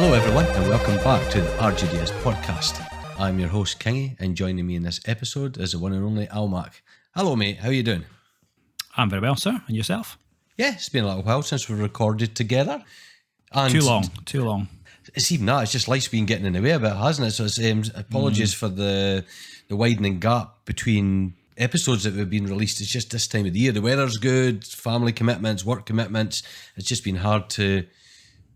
Hello everyone and welcome back to the RGDS podcast. I'm your host Kingy, and joining me in this episode is the one and only Almac. Hello mate, how are you doing? I'm very well, sir. And yourself? Yeah, it's been a little while since we recorded together. And Too long. It's even that, it's just life's been getting in the way a bit, hasn't it? So it's, apologies for the widening gap between episodes that have been released. It's just this time of the year. The weather's good, family commitments, work commitments. It's just been hard to,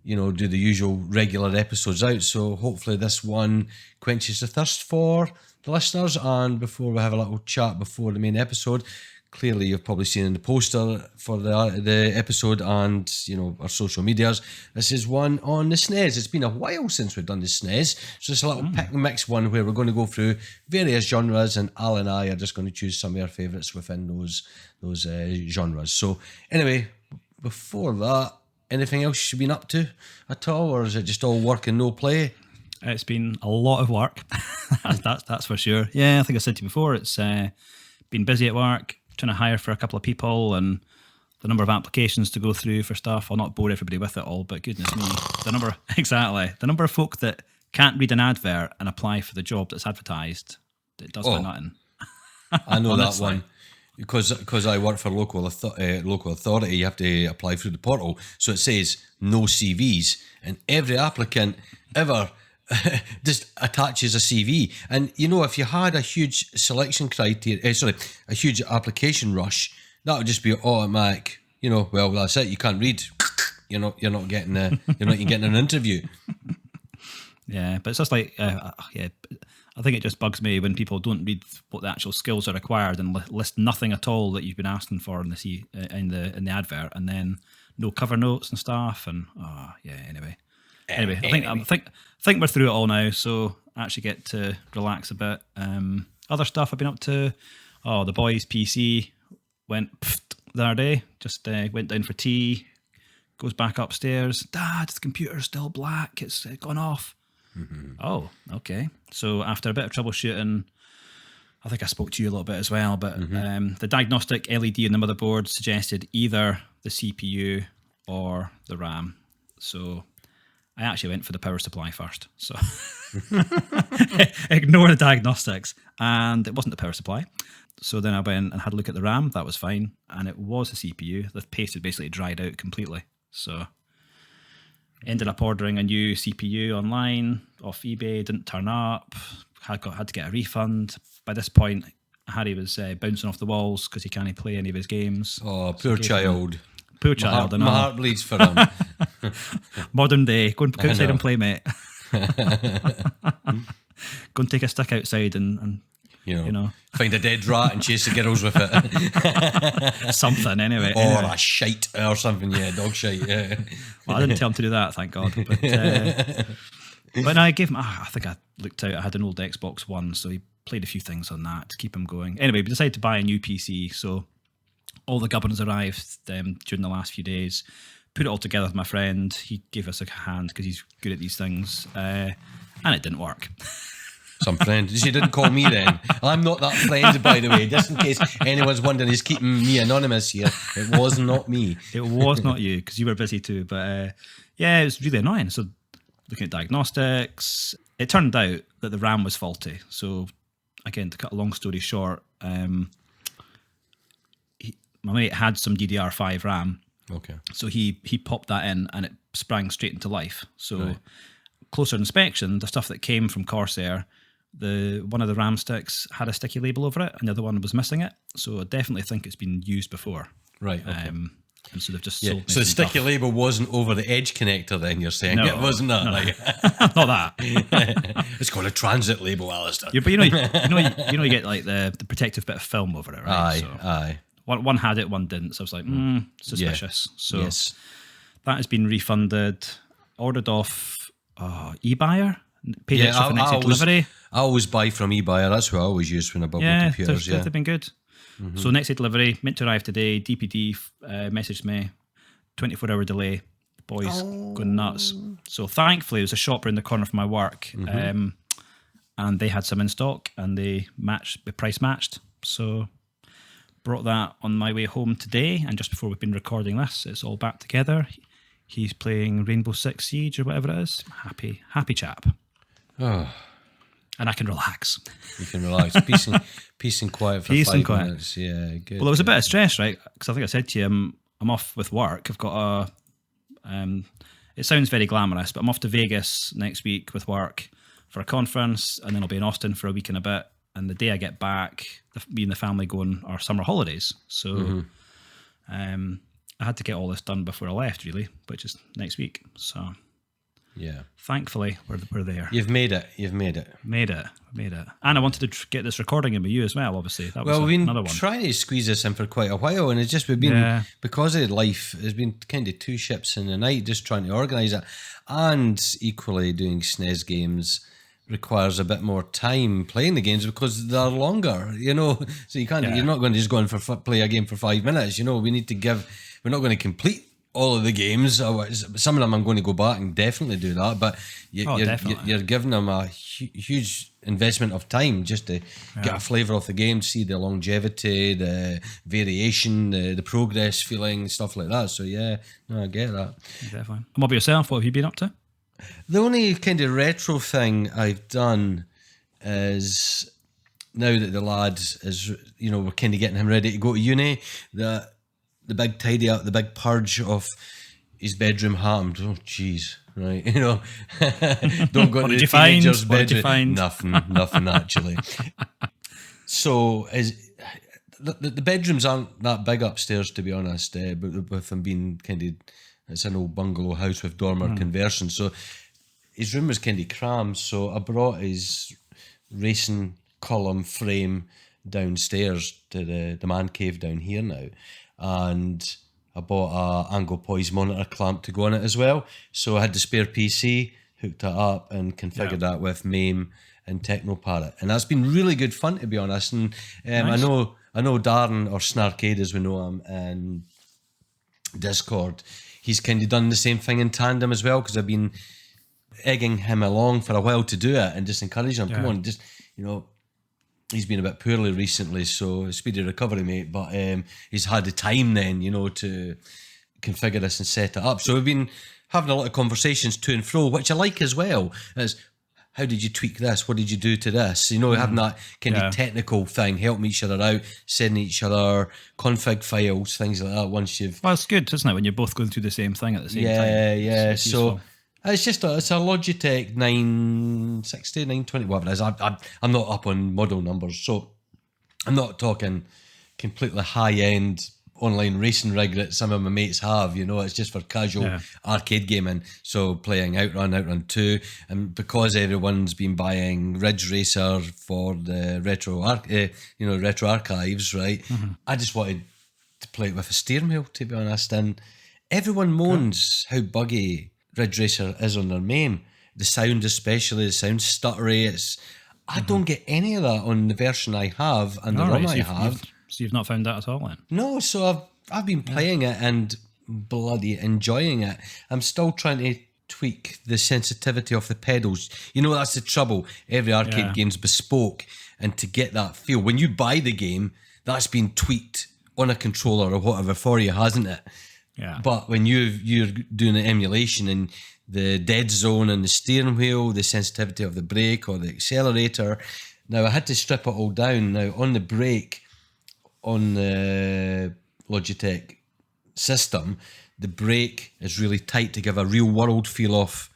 do the usual regular episodes out. So hopefully this one quenches the thirst for the listeners. And before we have a little chat before the main episode, clearly you've probably seen in the poster for the episode and, our social medias, this is one on the SNES. It's been a while since we've done the SNES. So it's a little pick and mix one where we're going to go through various genres, and Al and I are just going to choose some of our favourites within those genres. So anyway, before that, anything else you've been up to at all, or is it just all work and no play? It's been a lot of work, that's for sure. Yeah, I think I said to you before, it's been busy at work, trying to hire for a couple of people, and the number of applications to go through for stuff. I'll not bore everybody with it all, but goodness me, the number of folk that can't read an advert and apply for the job that's advertised, it does my nothing. I know that one. Because I work for local authority, you have to apply through the portal. So it says no CVs, and every applicant ever just attaches a CV. And if you had a huge selection criteria, a huge application rush, that would just be automatic. Well, that's it. You can't read. You're not getting an interview. Yeah, but it's just like I think it just bugs me when people don't read what the actual skills are required and list nothing at all that you've been asking for in the advert, and then no cover notes and stuff. And anyway, I think we're through it all now, so I actually get to relax a bit. Other stuff I've been up to. The boys' PC went the other day. Just went down for tea. Goes back upstairs. Dad, the computer's still black. It's gone off. Mm-hmm. Oh, okay. So after a bit of troubleshooting, I think I spoke to you a little bit as well, but the diagnostic LED on the motherboard suggested either the CPU or the RAM. So I actually went for the power supply first. So ignore the diagnostics. And it wasn't the power supply. So then I went and had a look at the RAM. That was fine. And it was a CPU. The paste had basically dried out completely. So ended up ordering a new CPU online off eBay, didn't turn up, had to get a refund. By this point, Harry was bouncing off the walls because he can't play any of his games. Oh, poor child. Poor child, my heart bleeds for him. Modern day, go outside and play, mate. Go and take a stick outside and find a dead rat and chase the girls with it. Something, anyway. Or a shite or something, dog shite, yeah. Well, I didn't tell him to do that, thank God. But no, I gave him, I think I looked out, I had an old Xbox One, so he played a few things on that to keep him going. Anyway, we decided to buy a new PC, so all the gubbins arrived during the last few days. Put it all together with my friend. He gave us a hand because he's good at these things, and it didn't work. Some friend. She didn't call me then. I'm not that friend, by the way. Just in case anyone's wondering, he's keeping me anonymous here. It was not me. It was not you, because you were busy too. But it was really annoying. So looking at diagnostics, it turned out that the RAM was faulty. So again, to cut a long story short, my mate had some DDR5 RAM. Okay. So he popped that in and it sprang straight into life. So closer inspection, the stuff that came from Corsair, one of the RAM sticks had a sticky label over it and the other one was missing it. So I definitely think it's been used before. Right. Okay. And so they've just sold me so the some sticky label wasn't over the edge connector then, you're saying? No, it wasn't that? No. Like Not that. It's called a transit label, Alistair. Yeah, but you get like the protective bit of film over it, right? Aye. One had it, one didn't. So I was like, suspicious. Yeah. So yes. That has been refunded. Ordered off eBuyer. Paid extra for next day delivery. I always buy from eBuyer. That's what I always use when I buy my computers. They've been good. Mm-hmm. So next day delivery, meant to arrive today. DPD messaged me, 24-hour delay. The boys going nuts. So thankfully, there's a shop around the corner from my work, and they had some in stock, and the price matched. So brought that on my way home today, and just before we've been recording this, it's all back together. He's playing Rainbow Six Siege or whatever it is. Happy chap. Oh, and I can relax. You can relax. Peace and quiet for 5 minutes. Yeah, good. Well, it was a bit of stress, right? Because I think I said to you, I'm off with work. I've got it sounds very glamorous, but I'm off to Vegas next week with work for a conference, and then I'll be in Austin for a week and a bit. And the day I get back, me and the family go on our summer holidays. So I had to get all this done before I left, really, which is next week. So yeah, thankfully we're there. You've made it. Made it. And I wanted to get this recording in with you as well, obviously. That was we've another one. been trying to squeeze this in for quite a while, and it's just we've been, because of life, there's been kind of two ships in the night, just trying to organise it. And equally, doing SNES games requires a bit more time playing the games because they're longer, so you can't, you're not going to just go in for play a game for 5 minutes, we need to we're not going to complete all of the games. Some of them I'm going to go back and definitely do that, but you're giving them a huge investment of time just to get a flavour of the game, see the longevity, the variation, the progress feeling, stuff like that. So I get that. Definitely. And what about yourself? What have you been up to? The only kind of retro thing I've done is, now that the lad is, we're kind of getting him ready to go to uni, the big tidy up, the big purge of his bedroom happened. Oh, jeez, right? Don't go to the teenager's bedroom. What did you find? Nothing actually. So the bedrooms aren't that big upstairs, to be honest. But with them being kind of, it's an old bungalow house with dormer conversion, so his room was kind of crammed. So I brought his racing column frame downstairs to the man cave down here now, and I bought a angle poise monitor clamp to go on it as well. So I had the spare PC, hooked it up and configured that with MAME and Technoparrot, and that's been really good fun, to be honest. And nice. I know Darren, or Snarkade as we know him, and Discord, he's kind of done the same thing in tandem as well, because I've been egging him along for a while to do it and just encouraging him, come on, just, he's been a bit poorly recently, so speedy recovery, mate, but he's had the time then, to configure this and set it up. So we've been having a lot of conversations to and fro, which I like as well, as how did you tweak this? What did you do to this? Having that kind of technical thing, helping each other out, sending each other config files, things like that. Once you've, well, it's good, isn't it, when you're both going through the same thing at the same time? Yeah. So it's just it's a Logitech 960, 920, whatever it is. I'm not up on model numbers, so I'm not talking completely high end online racing rig that some of my mates have. It's just for casual arcade gaming. So playing Outrun 2, and because everyone's been buying Ridge Racer for the retro archives, right? I just wanted to play it with a steering wheel, to be honest. And everyone moans how buggy Ridge Racer is on their MAME. The sound, especially, the sound stuttery. I don't get any of that on the version I have and the ROM I have. So you've not found that at all then? No, so I've been playing it and bloody enjoying it. I'm still trying to tweak the sensitivity of the pedals. That's the trouble. Every arcade game's bespoke, and to get that feel, when you buy the game, that's been tweaked on a controller or whatever for you, hasn't it? Yeah. But when you're doing an emulation, and the dead zone and the steering wheel, the sensitivity of the brake or the accelerator. Now I had to strip it all down. Now on the brake, on the Logitech system, the brake is really tight to give a real world feel of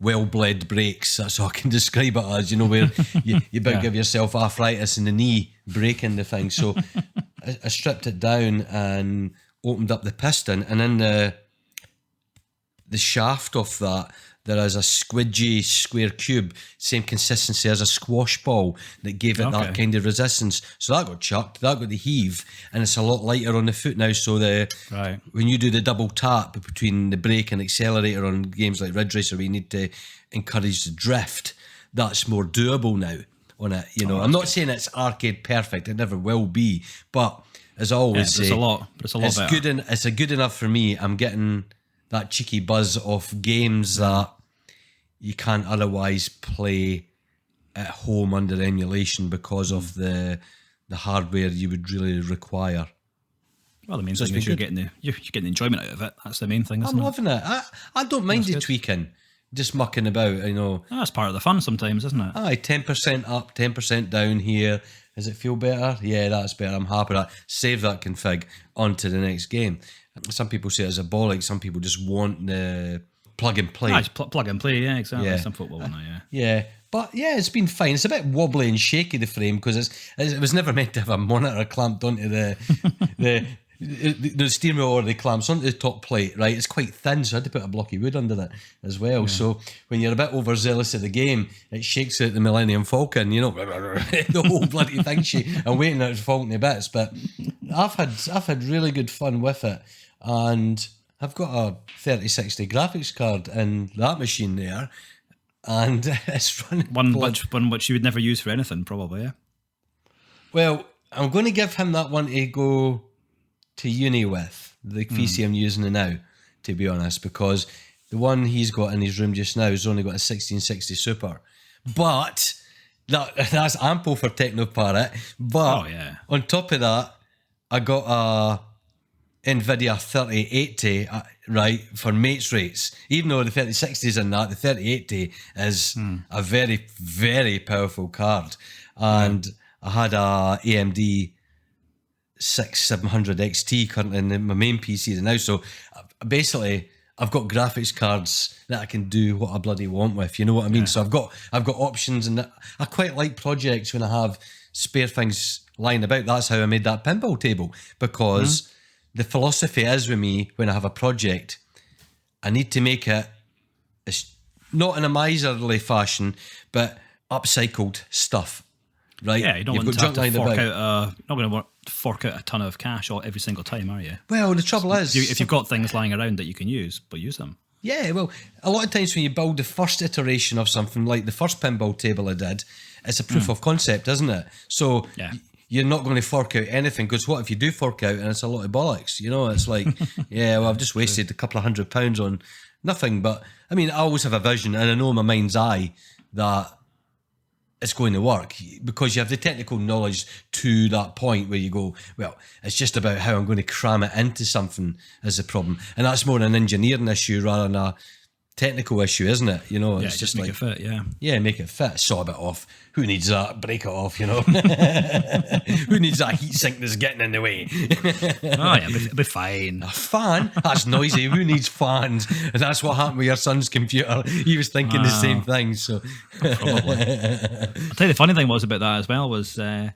well-bled brakes. That's all I can describe it as, where you better give yourself arthritis in the knee braking the thing. So I stripped it down and opened up the piston, and in the shaft of that, there is a squidgy square cube, same consistency as a squash ball, that gave it that kind of resistance. So that got chucked, that got the heave, and it's a lot lighter on the foot now. So when you do the double tap between the brake and accelerator on games like Ridge Racer, where you need to encourage the drift, that's more doable now on it. I'm not saying it's arcade perfect, it never will be, but as I always say, it's a lot better. It's good enough for me. I'm getting that cheeky buzz of games that you can't otherwise play at home under emulation because of the hardware you would really require. Well, the main So thing it's is you're been getting the enjoyment out of it. That's the main thing, isn't I'm it? loving it. I don't mind the tweaking, just mucking about, That's part of the fun sometimes, isn't it? Aye, 10% up, 10% down here. Does it feel better? Yeah, that's better. I'm happy with that. Save that config onto the next game. Some people say it's a bollock. Some people just want the plug and play. Just plug and play, yeah, exactly. Yeah. Some football one, yeah. Yeah, but yeah, it's been fine. It's a bit wobbly and shaky, the frame, because it was never meant to have a monitor clamped onto the steering wheel, or the clamps onto the top plate, right? It's quite thin, so I had to put a blocky wood under it as well. Yeah. So when you're a bit overzealous of the game, it shakes out the Millennium Falcon, the whole bloody thing I'm waiting for it to fall into bits. But I've had really good fun with it, and I've got a 3060 graphics card in that machine there, and it's running one which you would never use for anything, probably. Yeah. Well, I'm going to give him that one to go to uni with, the PC I'm using now, to be honest, because the one he's got in his room just now has only got a 1660 Super. But that's ample for Technoparrot. But on top of that, I got a NVIDIA 3080, right, for mates rates. Even though the 3060 is in that, the 3080 is a very, very powerful card. And I had a AMD 6700 XT currently in my main PC now, so basically I've got graphics cards that I can do what I bloody want with, you know what I mean? So I've got options, and I quite like projects when I have spare things lying about. That's how I made that pinball table, because the philosophy is with me, when I have a project, I need to make it, it's not in a miserly fashion, but upcycled stuff. Right? Yeah, you don't want to have to fork out not going to fork out a ton of cash every single time, are you? Well, the trouble is, if you've got things lying around that you can use, but use them. Yeah, well, a lot of times when you build the first iteration of something, like the first pinball table I did, it's a proof of concept, isn't it? So you're not going to fork out anything, because what if you do fork out and it's a lot of bollocks? It's like, well, I've just wasted a couple of £100 on nothing. But I mean, I always have a vision, and I know in my mind's eye that it's going to work, because you have the technical knowledge to that point where you go, well, it's just about how I'm going to cram it into something is a problem. And that's more an engineering issue rather than a technical issue, isn't it? It's just make like, it fit, yeah, make it fit, saw a bit off. Who needs that? Break it off, Who needs that heat sink that's getting in the way? It'll be fine. A fan? That's noisy. Who needs fans? And that's what happened with your son's computer. He was thinking the same thing. So probably. I'll tell you, the funny thing was about that as well was, I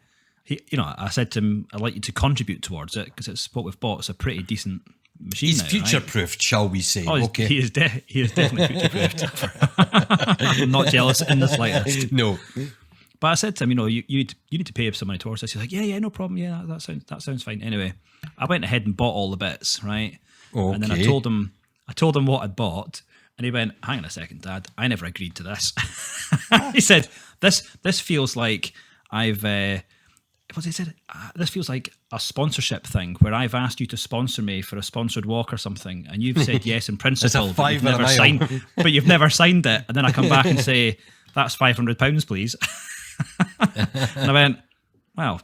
said to him, I'd like you to contribute towards it, because it's what we've bought. It's a pretty decent machine. He's now, future-proofed, right? Shall we say? Okay. He is definitely future-proofed. I'm not jealous in the slightest. No. But I said to him, you need to pay some money towards this. He's like, yeah, no problem. Yeah, that sounds fine. Anyway, I went ahead and bought all the bits, right? Okay. And then I told him what I'd bought, and he went, hang on a second, Dad, I never agreed to this. He said, this feels like I've what he said, this feels like a sponsorship thing where I've asked you to sponsor me for a sponsored walk or something, and you've said yes in principle, but you've never signed it. And then I come back and say, that's £500, please. And I went, well,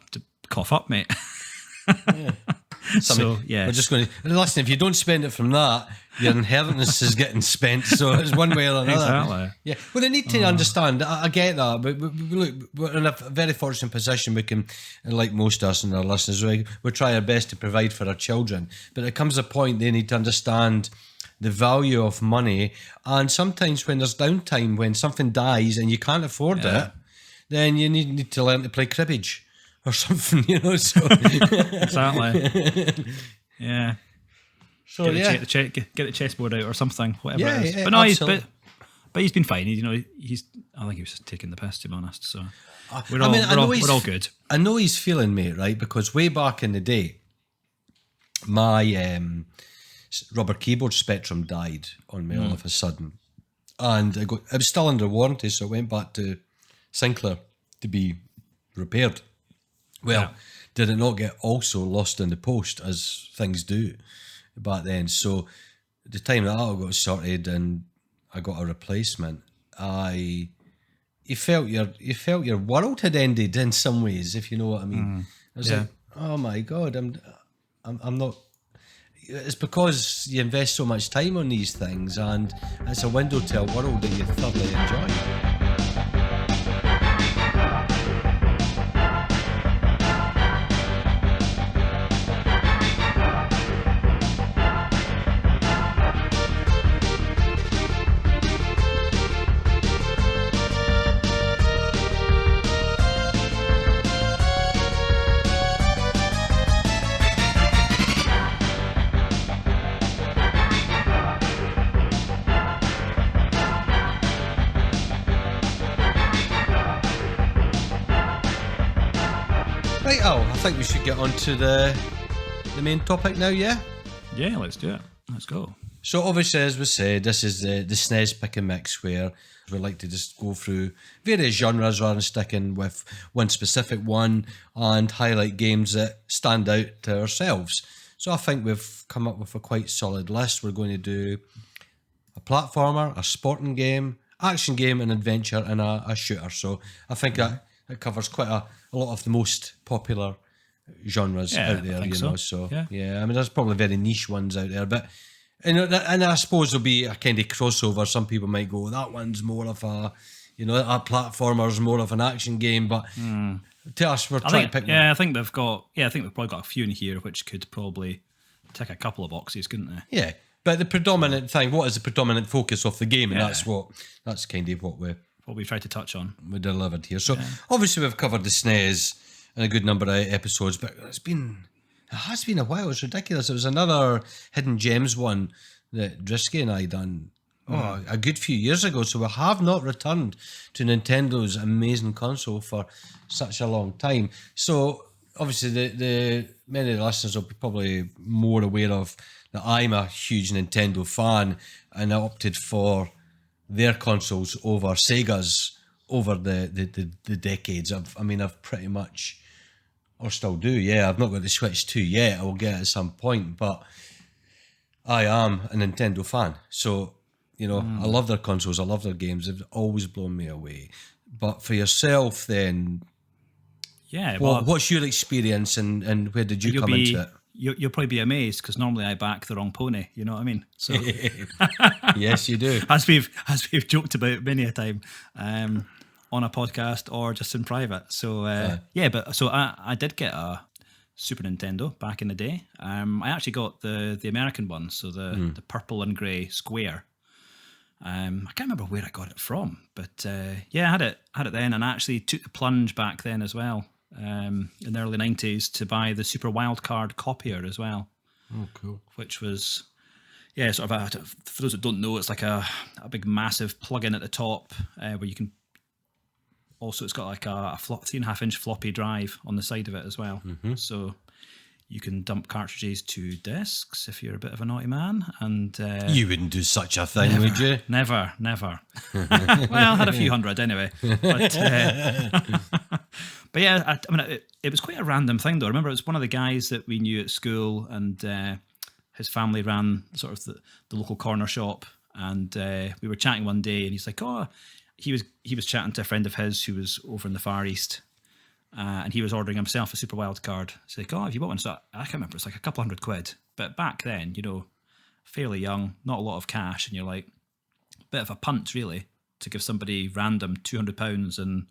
cough up, mate. Yeah. We're just going to listen. If you don't spend it from that, your inheritance is getting spent. So it's one way or another. Exactly. Yeah. Well, they need to understand. I get that, but look, we're in a very fortunate position. We can, like most of us and our listeners, we try our best to provide for our children. But there comes a point they need to understand the value of money, and sometimes when there's downtime, when something dies and you can't afford it, then you need to learn to play cribbage or something, So exactly. Yeah. So get the chessboard out or something, whatever it is. Yeah, but no, he's been fine. I think he was just taking the piss, to be honest. So we're all good. I know he's feeling, mate, right? Because way back in the day, my rubber keyboard Spectrum died on me all of a sudden, and it was still under warranty, so I went back to Sinclair to be repaired. Well, did it not get also lost in the post, as things do back then? So at the time that got sorted and I got a replacement, you felt your world had ended in some ways, if you know what I mean. I was like, oh my God, I'm not. It's because you invest so much time on these things, and it's a window to a world that you thoroughly enjoy. Right, Al, I think we should get on to the main topic now, yeah? Yeah, let's do it. Let's go. So obviously, as we said, this is the SNES Pick and Mix, where we like to just go through various genres rather than sticking with one specific one and highlight games that stand out to ourselves. So I think we've come up with a quite solid list. We're going to do a platformer, a sporting game, action game, an adventure, and a shooter. So I think that covers quite a lot of the most popular genres out there, you know. So yeah, I mean, there's probably very niche ones out there, but you know, and I suppose there'll be a kind of crossover. Some people might go, that one's more of a, you know, a platformer's more of an action game, but to us, we're trying to pick. Yeah, I think we've probably got a few in here which could probably tick a couple of boxes, couldn't they? Yeah, but the predominant thing, what is the predominant focus of the game, and that's kind of what we tried to touch on. We delivered here. So obviously we've covered the SNES in a good number of episodes, but it has been a while. It's ridiculous. It was another Hidden Gems one that Drisky and I done a good few years ago. So we have not returned to Nintendo's amazing console for such a long time. So obviously the many of the listeners will be probably more aware of that I'm a huge Nintendo fan, and I opted for their consoles over Sega's over the decades. I've pretty much, or still do, I've not got the Switch 2 yet. I will get it at some point, but I am a Nintendo fan. So, you know, I love their consoles, I love their games. They've always blown me away. But for yourself then, what's your experience and where did you come into it? You'll probably be amazed because normally I back the wrong pony. You know what I mean? So yes, you do. as we've joked about many a time on a podcast or just in private. So I did get a Super Nintendo back in the day. I actually got the American one, so the purple and grey square. I can't remember where I got it from, but I had it then, and I actually took the plunge back then as well. In the early 90s to buy the Super Wildcard copier as well. Oh, cool. Which was, sort of for those that don't know, it's like a big massive plug-in at the top where you can, also it's got like a 3.5 inch floppy drive on the side of it as well. Mm-hmm. So you can dump cartridges to discs if you're a bit of a naughty man. And you wouldn't do such a thing, would you? Never. Well, I had a few hundred anyway. But it was quite a random thing though. I remember it was one of the guys that we knew at school, and his family ran sort of the local corner shop, and we were chatting one day, and he's like, he was chatting to a friend of his who was over in the Far East, and he was ordering himself a Super Wild Card. He's like, have you bought one? So I can't remember, it's like a couple £100, but back then, you know, fairly young, not a lot of cash, and you're like, bit of a punt really to give somebody random £200 and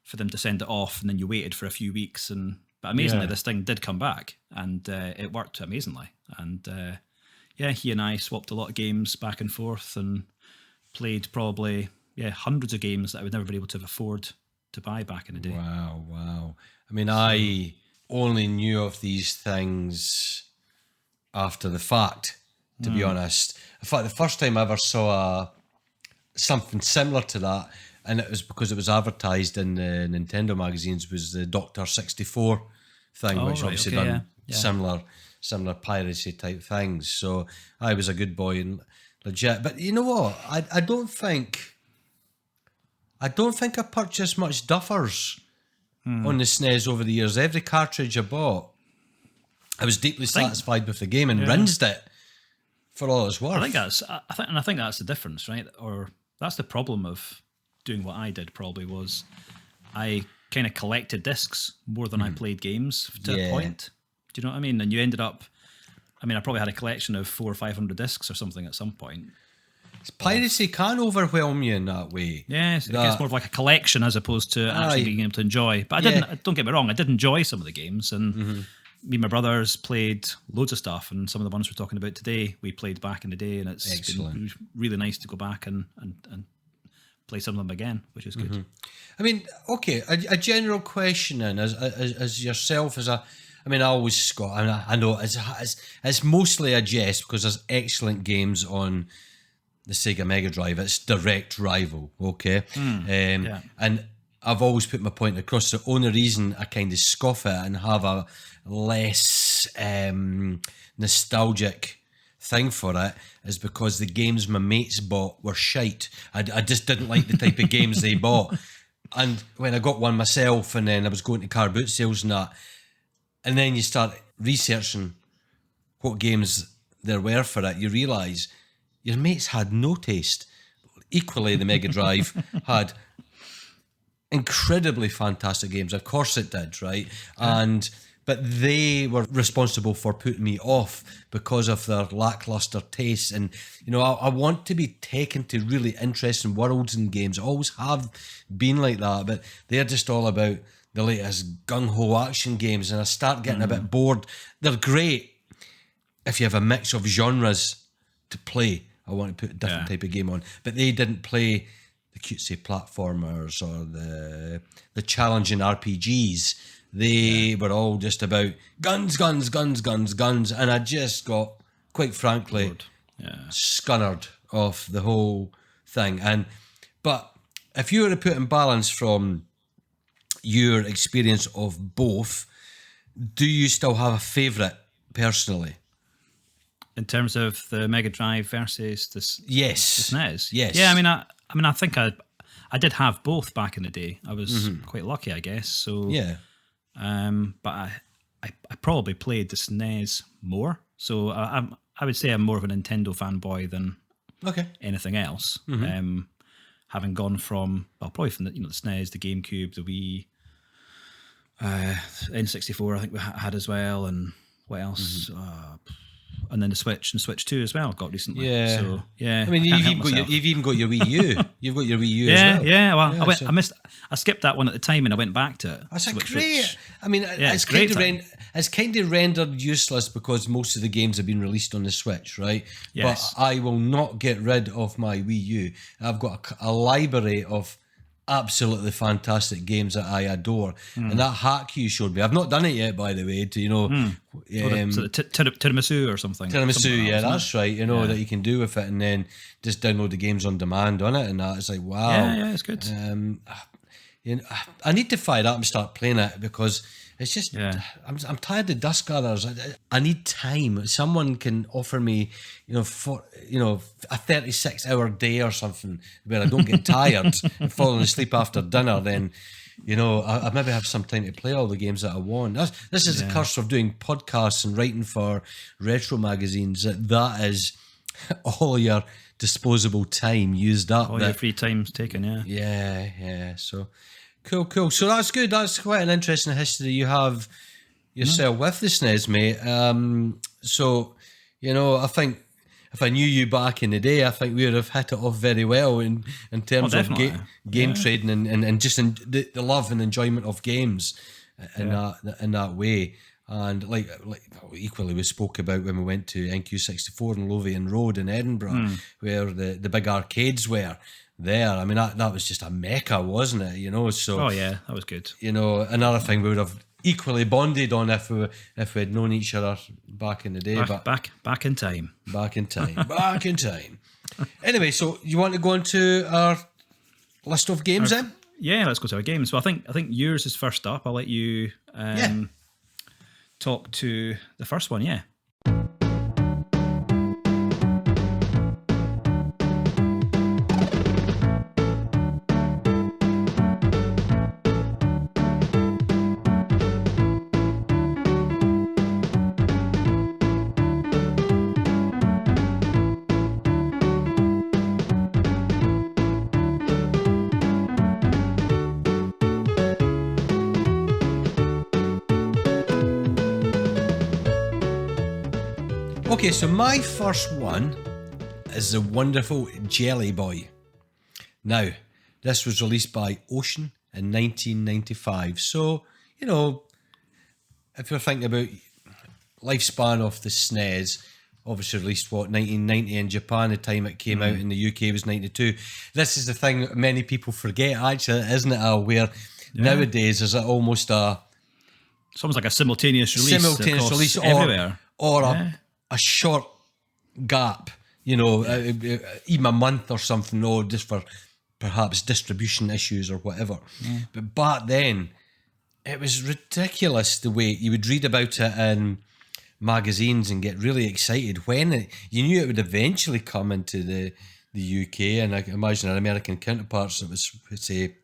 for them to send it off, and then you waited for a few weeks, but amazingly this thing did come back, and it worked amazingly, and he and I swapped a lot of games back and forth and played probably hundreds of games that I would never be able to afford to buy back in the day. Wow. I mean, I only knew of these things after the fact, to be honest. In fact, the first time I ever saw something similar to that, and it was because it was advertised in the Nintendo magazines, was the Dr. 64 thing, which obviously done similar piracy type things. So I was a good boy and legit. But you know what? I don't think I purchased much duffers on the SNES over the years. Every cartridge I bought, I was deeply satisfied with the game and rinsed it for all it's worth. I think that's the difference, right? Or that's the problem of doing what I did. Probably was I kind of collected discs more than I played games to a point. Do you know what I mean? And you ended up, I mean, I probably had a collection of 400 or 500 discs or something at some point. Piracy can overwhelm you in that way. Yes, it gets more of like a collection as opposed to actually being able to enjoy. But I didn't. Don't get me wrong, I did enjoy some of the games, and me and my brothers played loads of stuff, and some of the ones we're talking about today we played back in the day, and it's been really nice to go back and play some of them again, which is good. I mean, okay, a general question then, as yourself, I always got, I know it's mostly a jest because there's excellent games on the Sega Mega Drive. It's direct rival, okay? And I've always put my point across. The only reason I kind of scoff at it and have a less nostalgic thing for it is because the games my mates bought were shite. I just didn't like the type of games they bought. And when I got one myself, and then I was going to car boot sales and that, and then you start researching what games there were for it, you realise your mates had no taste. Equally, the Mega Drive had incredibly fantastic games. Of course it did, right? But they were responsible for putting me off because of their lackluster tastes. And, I want to be taken to really interesting worlds and games. I always have been like that, but they're just all about the latest gung-ho action games, and I start getting a bit bored. They're great if you have a mix of genres to play. I want to put a different type of game on, but they didn't play the cutesy platformers or the challenging RPGs. They were all just about guns, and I just got, quite frankly, scunnered off the whole thing. But if you were to put in balance from your experience of both, do you still have a favourite personally? In terms of the Mega Drive versus the SNES? Yes. Yeah, I think I did have both back in the day. I was quite lucky, I guess. So yeah. But I probably played the SNES more. So I would say I'm more of a Nintendo fanboy than anything else. Having gone from, probably from the SNES, the GameCube, the Wii, N64 I think we had as well, and what else? And then the Switch and Switch 2 as well got recently. Yeah. So, yeah. I mean, you've even got your Wii U. You've got your Wii U as well. Yeah, well, I skipped that one at the time and I went back to it. That's great. I mean, it's kind of rendered useless because most of the games have been released on the Switch, right? Yes. But I will not get rid of my Wii U. I've got a library of absolutely fantastic games that I adore, and that hack you showed me, I've not done it yet, by the way, to tiramisu or something. Tiramisu, that's right. That you can do with it, and then just download the games on demand on it, and that it's like, wow, yeah, it's good. I need to fire it up and start playing it because it's just I'm tired of dust gatherers. I need time. Someone can offer me, a 36-hour day or something where I don't get tired and falling asleep after dinner. Then, I maybe have some time to play all the games that I want. This is the curse of doing podcasts and writing for retro magazines. That is all your disposable time used up. All your free time's taken. Yeah. So. Cool. So that's good. That's quite an interesting history you have yourself with the SNES, mate. So, I think if I knew you back in the day, I think we would have hit it off very well in terms of game trading and just the love and enjoyment of games in that way. And like equally we spoke about when we went to NQ64 and Lothian Road in Edinburgh, where the big arcades were there. I mean, that was just a mecca, wasn't it? So that was good. Another thing we would have equally bonded on if we had known each other back in the day. Back in time. Back in time. Anyway, so you want to go into our list of games then? Yeah, let's go to our games. So I think yours is first up. I'll let you talk to the first one. Yeah. Okay, so my first one is the wonderful Jelly Boy. Now, this was released by Ocean in 1995. So, you know, if you're thinking about lifespan of the SNES, obviously released, 1990 in Japan. The time it came out in the UK was 92. This is the thing many people forget, actually, isn't it, Al? Where nowadays is it almost it's almost like a simultaneous release everywhere. Or a short gap, you know, even a month or something, or just for perhaps distribution issues or whatever. Yeah. But back then, it was ridiculous the way you would read about it in magazines and get really excited when you knew it would eventually come into the UK, and I imagine our American counterparts that was, say,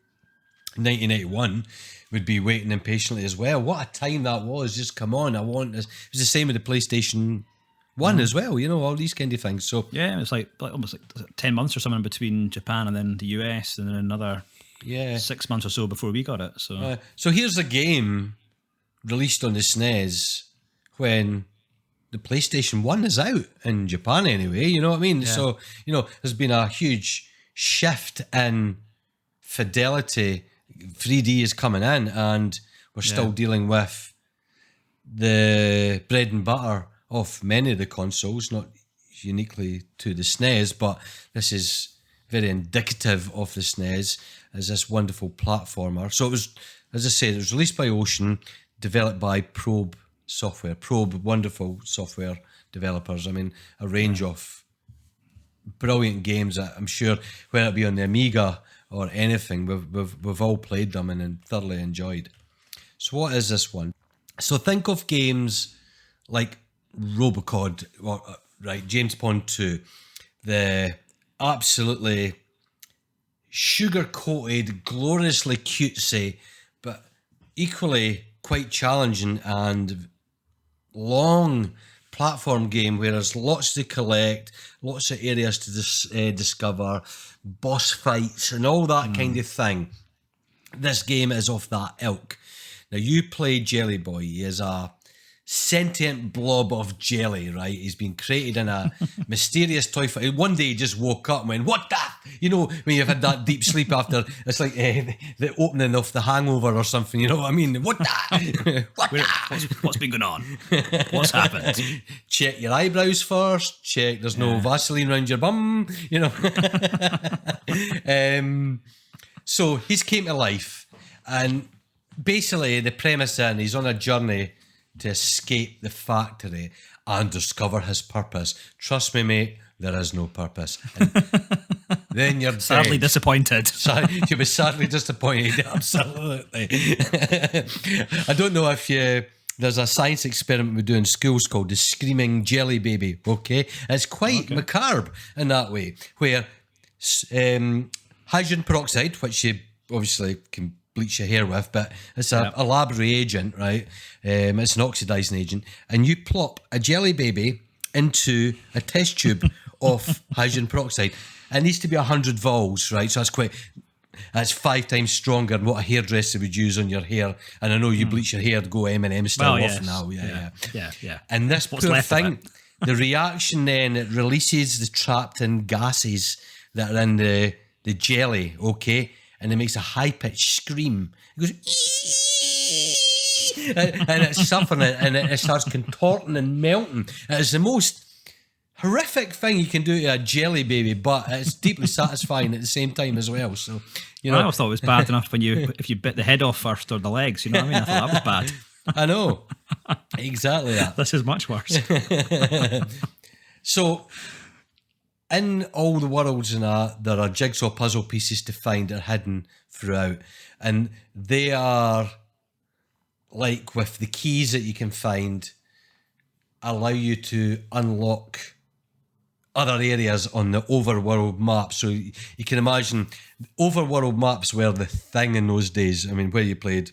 1991 would be waiting impatiently as well. What a time that was. Just come on, I want this. It was the same with the PlayStation 1 as well, you know, all these kind of things. So yeah, it's like almost like 10 months or something between Japan and then the US, and then another 6 months or so before we got it. So here's a game released on the SNES when the PlayStation 1 is out in Japan anyway, you know what I mean? Yeah. So, you know, there's been a huge shift in fidelity. 3D is coming in, and we're still dealing with the bread and butter of many of the consoles, not uniquely to the SNES, but this is very indicative of the SNES as this wonderful platformer. So it was, as I said, it was released by Ocean, developed by Probe Software. Probe, wonderful software developers. I mean, a range of brilliant games that I'm sure, whether it be on the Amiga or anything, we've all played them and thoroughly enjoyed. So what is this one? So think of games like Robocod, right, James Bond 2, the absolutely sugar-coated, gloriously cutesy, but equally quite challenging and long platform game where there's lots to collect, lots of areas to discover, boss fights and all that kind of thing. This game is of that ilk. Now, you play Jelly Boy. He is a sentient blob of jelly, right? He's been created in a mysterious toy factory. One day he just woke up and went, what the? You know, when you've had that deep sleep after, it's like the opening of The Hangover or something, you know what I mean? What the? What's been going on? What's happened? Check your eyebrows first. Check there's no Vaseline around your bum, you know. So he's came to life, and basically the premise is he's on a journey to escape the factory and discover his purpose. Trust me, mate, there is no purpose. And then you're sadly disappointed. You'll be sadly disappointed, absolutely. I don't know if there's a science experiment we do in schools called the Screaming Jelly Baby, okay? It's quite macabre in that way, where hydrogen peroxide, which you obviously can bleach your hair with, but it's a laboratory agent, right? It's an oxidizing agent, and you plop a jelly baby into a test tube of hydrogen peroxide. It needs to be 100 vols, right? So that's 5 times stronger than what a hairdresser would use on your hair. And I know you bleach your hair to go M&M style off now. Yeah. And this poor thing, the reaction then, it releases the trapped in gases that are in the jelly, okay? And it makes a high-pitched scream. It goes, and it's suffering, and it starts contorting and melting. It's the most horrific thing you can do to a jelly baby, but it's deeply satisfying at the same time as well. So, you know, I always thought it was bad enough if you bit the head off first or the legs. You know what I mean? I thought that was bad. I know, exactly that. This is much worse. So, in all the worlds and there are jigsaw puzzle pieces to find that are hidden throughout, and they are like with the keys that you can find allow you to unlock other areas on the overworld map. So you can imagine overworld maps were the thing in those days. I mean, where you played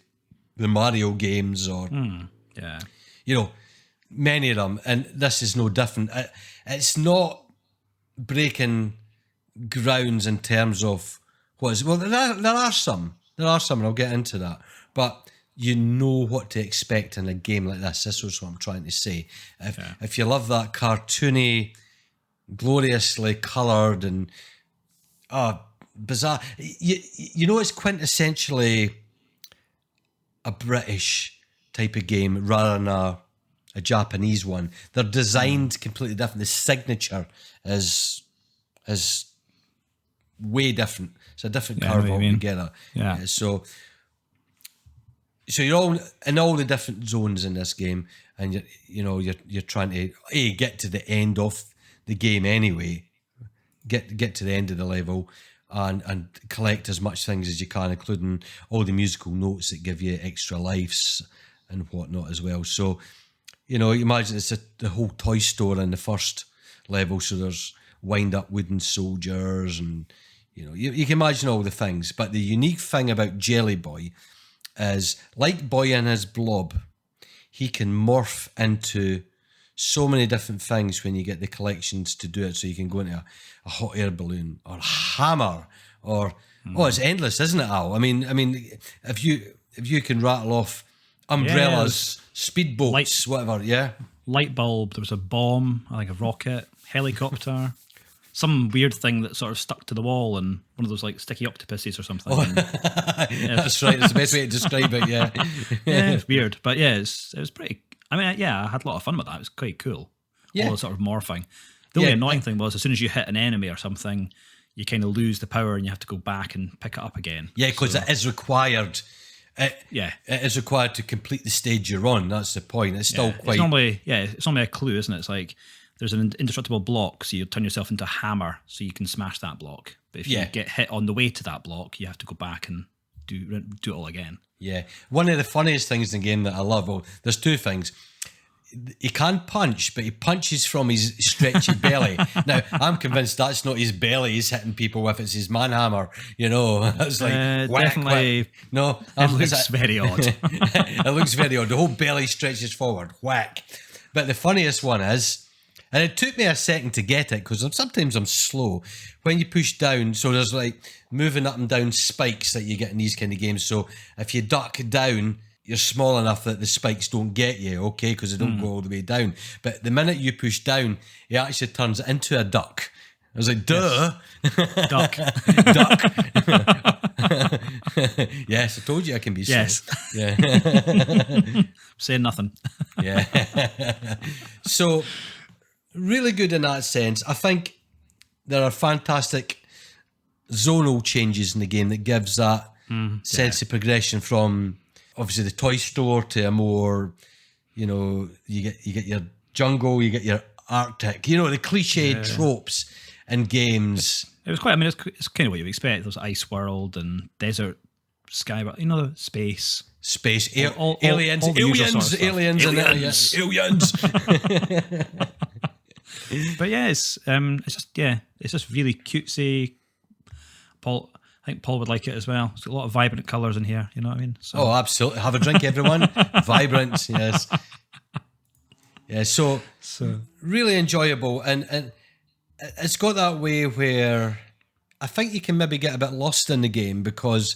the Mario games or you know, many of them, and this is no different. It's not breaking grounds in terms of what is, well, there are some, and I'll get into that, but you know what to expect in a game like this. This is what I'm trying to say. If you love that cartoony, gloriously coloured and bizarre, you know it's quintessentially a British type of game rather than a Japanese one. They're designed completely different. The signature is way different. It's a different curve altogether. Yeah. So you're all in all the different zones in this game, and you're trying to get to the end of the game anyway. Get to the end of the level and collect as much things as you can, including all the musical notes that give you extra lives and whatnot as well. So, you imagine it's the whole toy store in the first level. So there's wind-up wooden soldiers and, you can imagine all the things. But the unique thing about Jelly Boy is, like Boy and his blob, he can morph into so many different things when you get the collections to do it. So you can go into a hot air balloon or a hammer or it's endless, isn't it, Al? I mean, if you can rattle off umbrellas, speedboats, whatever, light bulb. There was a bomb, I think a rocket, helicopter. Some weird thing that sort of stuck to the wall, and one of those like sticky octopuses or something. That's right. That's the best way to describe it. Yeah, it's weird, but it was pretty. I mean, I had a lot of fun with that. It was quite cool. Yeah, all the sort of morphing. The only annoying thing was, as soon as you hit an enemy or something, you kind of lose the power and you have to go back and pick it up again. Yeah, because it is required. It is required to complete the stage you're on. That's the point. It's still quite. It's normally a clue, isn't it? It's like, there's an indestructible block, so you turn yourself into a hammer so you can smash that block. But if you get hit on the way to that block, you have to go back and do it all again. Yeah. One of the funniest things in the game that I love, there's two things. He can punch, but he punches from his stretchy belly. Now, I'm convinced that's not his belly he's hitting people with, it's his manhammer. It's like, whack, definitely. Whack. No, it looks very odd. It looks very odd. The whole belly stretches forward, whack. But the funniest one is, and it took me a second to get it because sometimes I'm slow. When you push down, so there's like moving up and down spikes that you get in these kind of games. So if you duck down, you're small enough that the spikes don't get you, okay, because they don't go all the way down. But the minute you push down, it actually turns into a duck. I was like, duh. Yes. Duck. Duck. Yes, I told you I can be slow. Yes. Yeah. Saying nothing. Yeah. So, really good in that sense. I think there are fantastic zonal changes in the game that gives that sense of progression from obviously the toy store to a more, you get your jungle, you get your Arctic, the cliche tropes in games. It was quite. It's kind of what you expect. There's ice world and desert sky, space. Aliens, aliens. But it's just really cutesy. I think Paul would like it as well. There's a lot of vibrant colours in here, you know what I mean? So. Oh, absolutely. Have a drink, everyone. Vibrant, yes. Yeah, so really enjoyable. And it's got that way where I think you can maybe get a bit lost in the game because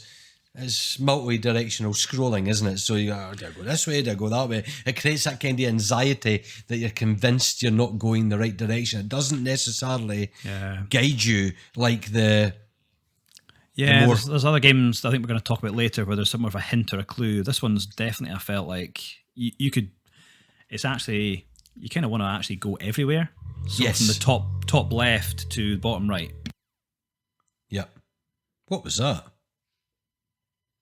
it's multi-directional scrolling, isn't it? So you go, do I go this way? Do I go that way? It creates that kind of anxiety that you're convinced you're not going the right direction. It doesn't necessarily guide you like the... Yeah, there's other games I think we're going to talk about later where there's some more of a hint or a clue. This one's definitely, I felt like you could... It's actually... You kind of want to actually go everywhere. So from the top left to the bottom right. Yep. What was that?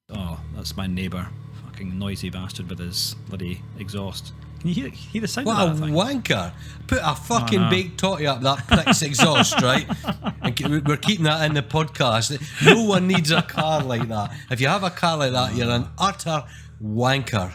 Oh, that's my neighbour. Fucking noisy bastard with his bloody exhaust. Can you hear the sound of that thing? What a wanker. Put a fucking baked totty up that prick's exhaust, right? And we're keeping that in the podcast. No one needs a car like that. If you have a car like that, you're an utter wanker.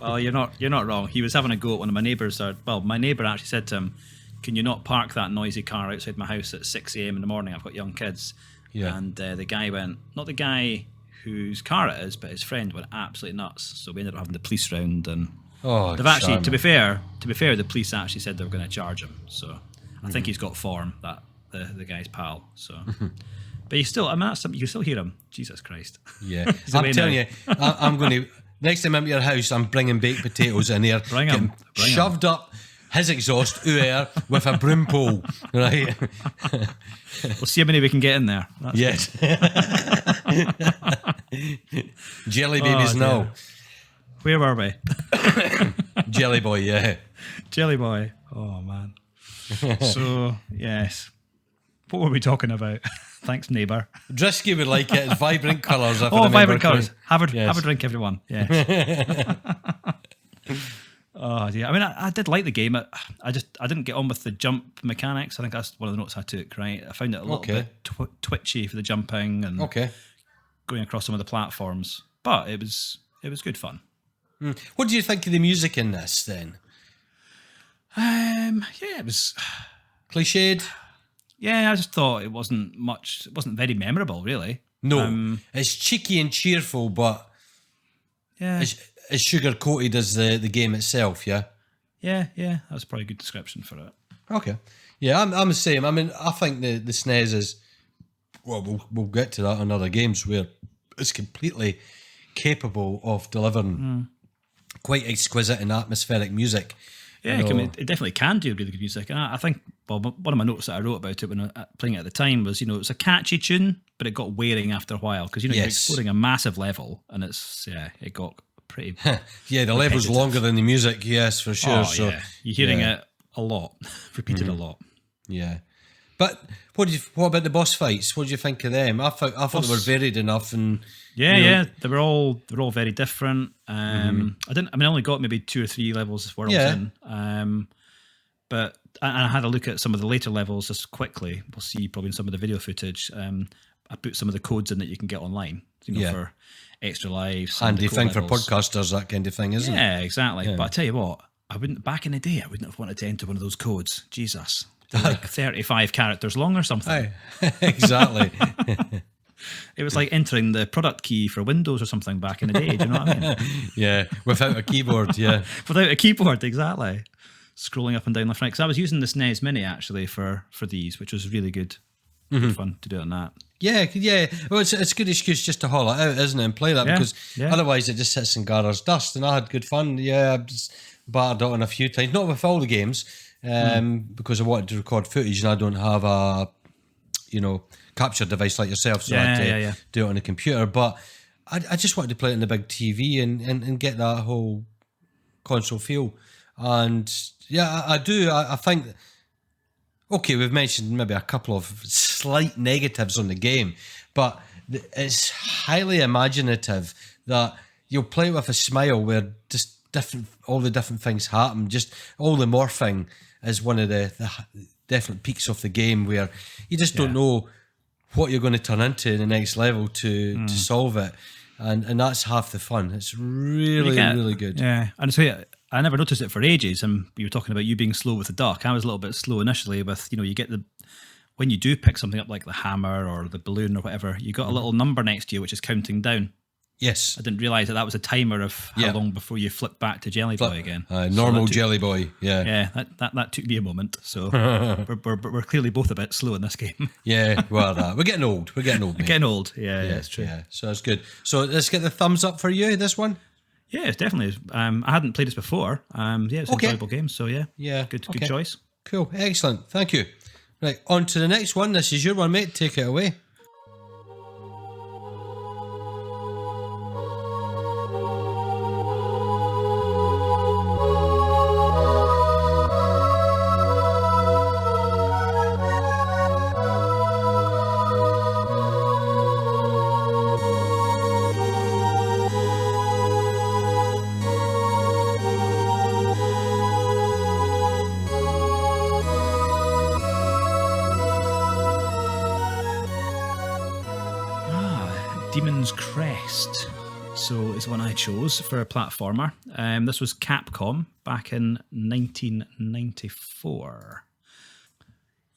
Well, you're not wrong. He was having a go at one of my neighbours. My neighbour actually said to him, can you not park that noisy car outside my house at 6 a.m. in the morning? I've got young kids. Yeah. And the guy went, not the guy whose car it is, but his friend went absolutely nuts. So we ended up having the police round, and they've actually, to be fair, the police actually said they were going to charge him. So I think he's got form, that the guy's pal. So, but you still, that's something you can still hear him. Jesus Christ! Yeah, I'm telling you, I'm going to Next time I'm at your house, I'm bringing baked potatoes in here. Bring 'em. Shoved up his exhaust air with a broom pole. Right? We'll see how many we can get in there. That's Yes. Jelly babies now. dear. Where were we? Jelly boy, yeah. Jelly boy. Oh, man. So, yes. What were we talking about? Thanks, neighbour. Drisky would like it. It's vibrant colours. Oh, vibrant colours. Have a drink, everyone. Yes. Oh, dear. I mean, I did like the game. I didn't get on with the jump mechanics. I think that's one of the notes I took, right? I found it a little bit twitchy for the jumping and going across some of the platforms. But it was good fun. What do you think of the music in this, then? Yeah, it was... Cliched? Yeah, I just thought it wasn't very memorable, really. No, it's cheeky and cheerful, but it's sugar-coated as the game itself, yeah? Yeah, that's probably a good description for it. Okay. Yeah, I'm the same. I mean, I think the SNES is... Well, we'll get to that on other games where it's completely capable of delivering quite exquisite and atmospheric music. Yeah, it definitely can do really good music. And I think, well, one of my notes that I wrote about it when playing it at the time was, it's a catchy tune, but it got wearing after a while because, you're exploring a massive level and it got pretty... Yeah, the level's longer than the music, yes, for sure. Oh, yeah. You're hearing it a lot, repeated a lot. Yeah. But what about the boss fights? What do you think of them? I thought they were varied enough, and they were all very different. I only got maybe 2 or 3 levels worlds in. But I had a look at some of the later levels just quickly. We'll see probably in some of the video footage. I put some of the codes in that you can get online, for extra lives. Handy thing for podcasters, that kind of thing, isn't it? Yeah, exactly. Yeah. But I tell you what, back in the day, I wouldn't have wanted to enter one of those codes. Jesus. Like 35 characters long or something. Aye. Exactly. It was like entering the product key for Windows or something back in the day. Do you know what I mean? Yeah, without a keyboard. Yeah, without a keyboard, exactly. Scrolling up and down left and right. Because I was using the SNES Mini actually for these, which was really good. Good fun to do it on that. Yeah. Well, it's a good excuse just to haul it out, isn't it, and play that because otherwise it just sits and gathers dust. And I had good fun. Yeah, I just battered it on a few times, not with all the games. Because I wanted to record footage and I don't have a capture device like yourself, so I had to do it on a computer, but I just wanted to play it on the big TV and get that whole console feel. And I do. I think we've mentioned maybe a couple of slight negatives on the game, but it's highly imaginative that you'll play with a smile where just all the different things happen. Just all the morphing is one of the definite peaks of the game where you just don't know what you're going to turn into in the next level to solve it. And that's half the fun. It's really, really good. Yeah. And so I never noticed it for ages. And you were talking about you being slow with the duck. I was a little bit slow initially with, you get when you do pick something up like the hammer or the balloon or whatever, you got a little number next to you which is counting down. Yes. I didn't realise that was a timer of how long before you flip back to Jelly Boy again. Normal Jelly Boy, yeah. Yeah, that took me a moment. So we're clearly both a bit slow in this game. Yeah, we're getting old. We're getting old, mate. Getting old, yeah, it's true. Yeah, so it's good. So let's get the thumbs up for you, this one. Yeah, it's definitely. I hadn't played this before. It's an enjoyable game, so yeah. Good choice. Cool, excellent, thank you. Right, on to the next one. This is your one, mate. Take it away. Crest. So it's one I chose for a platformer. This was Capcom back in 1994.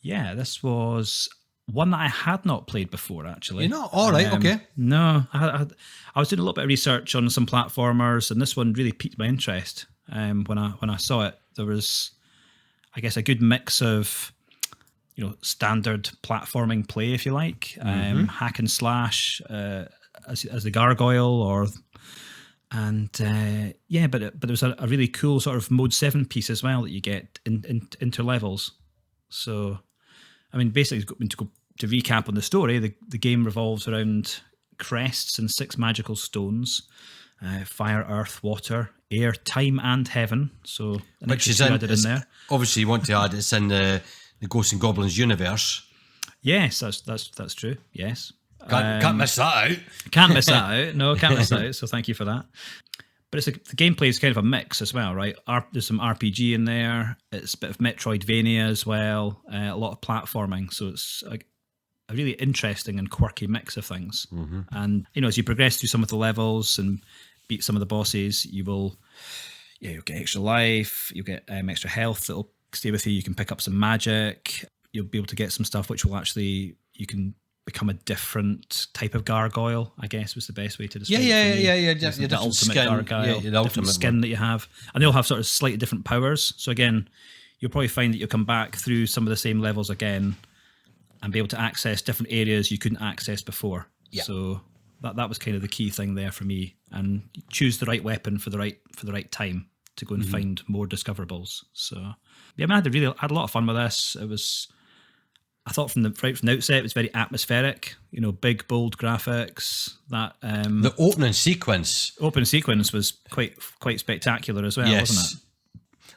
Yeah, this was one that I had not played before, actually. You're not? All right, okay. No, I was doing a little bit of research on some platformers, and this one really piqued my interest. When I saw it, there was, I guess, a good mix of standard platforming play, if you like, hack and slash as the gargoyle, And but there was a really cool sort of Mode 7 piece as well that you get into levels. So, I mean, basically, to recap on the story, the game revolves around crests and 6 magical stones: fire, earth, water, air, time, and heaven. So, which is added in there. Obviously, you want to add it's in the Ghosts and Goblins universe. Yes, that's true. Yes. Can't miss that out. Can't miss that out. No, can't miss that out. So thank you for that. But the gameplay is kind of a mix as well, right? There's some RPG in there. It's a bit of Metroidvania as well. A lot of platforming. So it's a really interesting and quirky mix of things. Mm-hmm. And as you progress through some of the levels and beat some of the bosses, you'll get extra life. You'll get extra health that'll stay with you. You can pick up some magic. You'll be able to get some stuff which will actually you can become a different type of gargoyle, I guess was the best way to describe it. Yeah. The ultimate gargoyle, the ultimate skin that you have. And they'll have sort of slightly different powers. So again, you'll probably find that you'll come back through some of the same levels again and be able to access different areas you couldn't access before. Yeah. So that was kind of the key thing there for me. And choose the right weapon for the right time to go and find more discoverables. So yeah, I mean, I had a lot of fun with this. I thought from the outset it was very atmospheric, big, bold graphics. That the opening sequence was quite spectacular as well, wasn't it?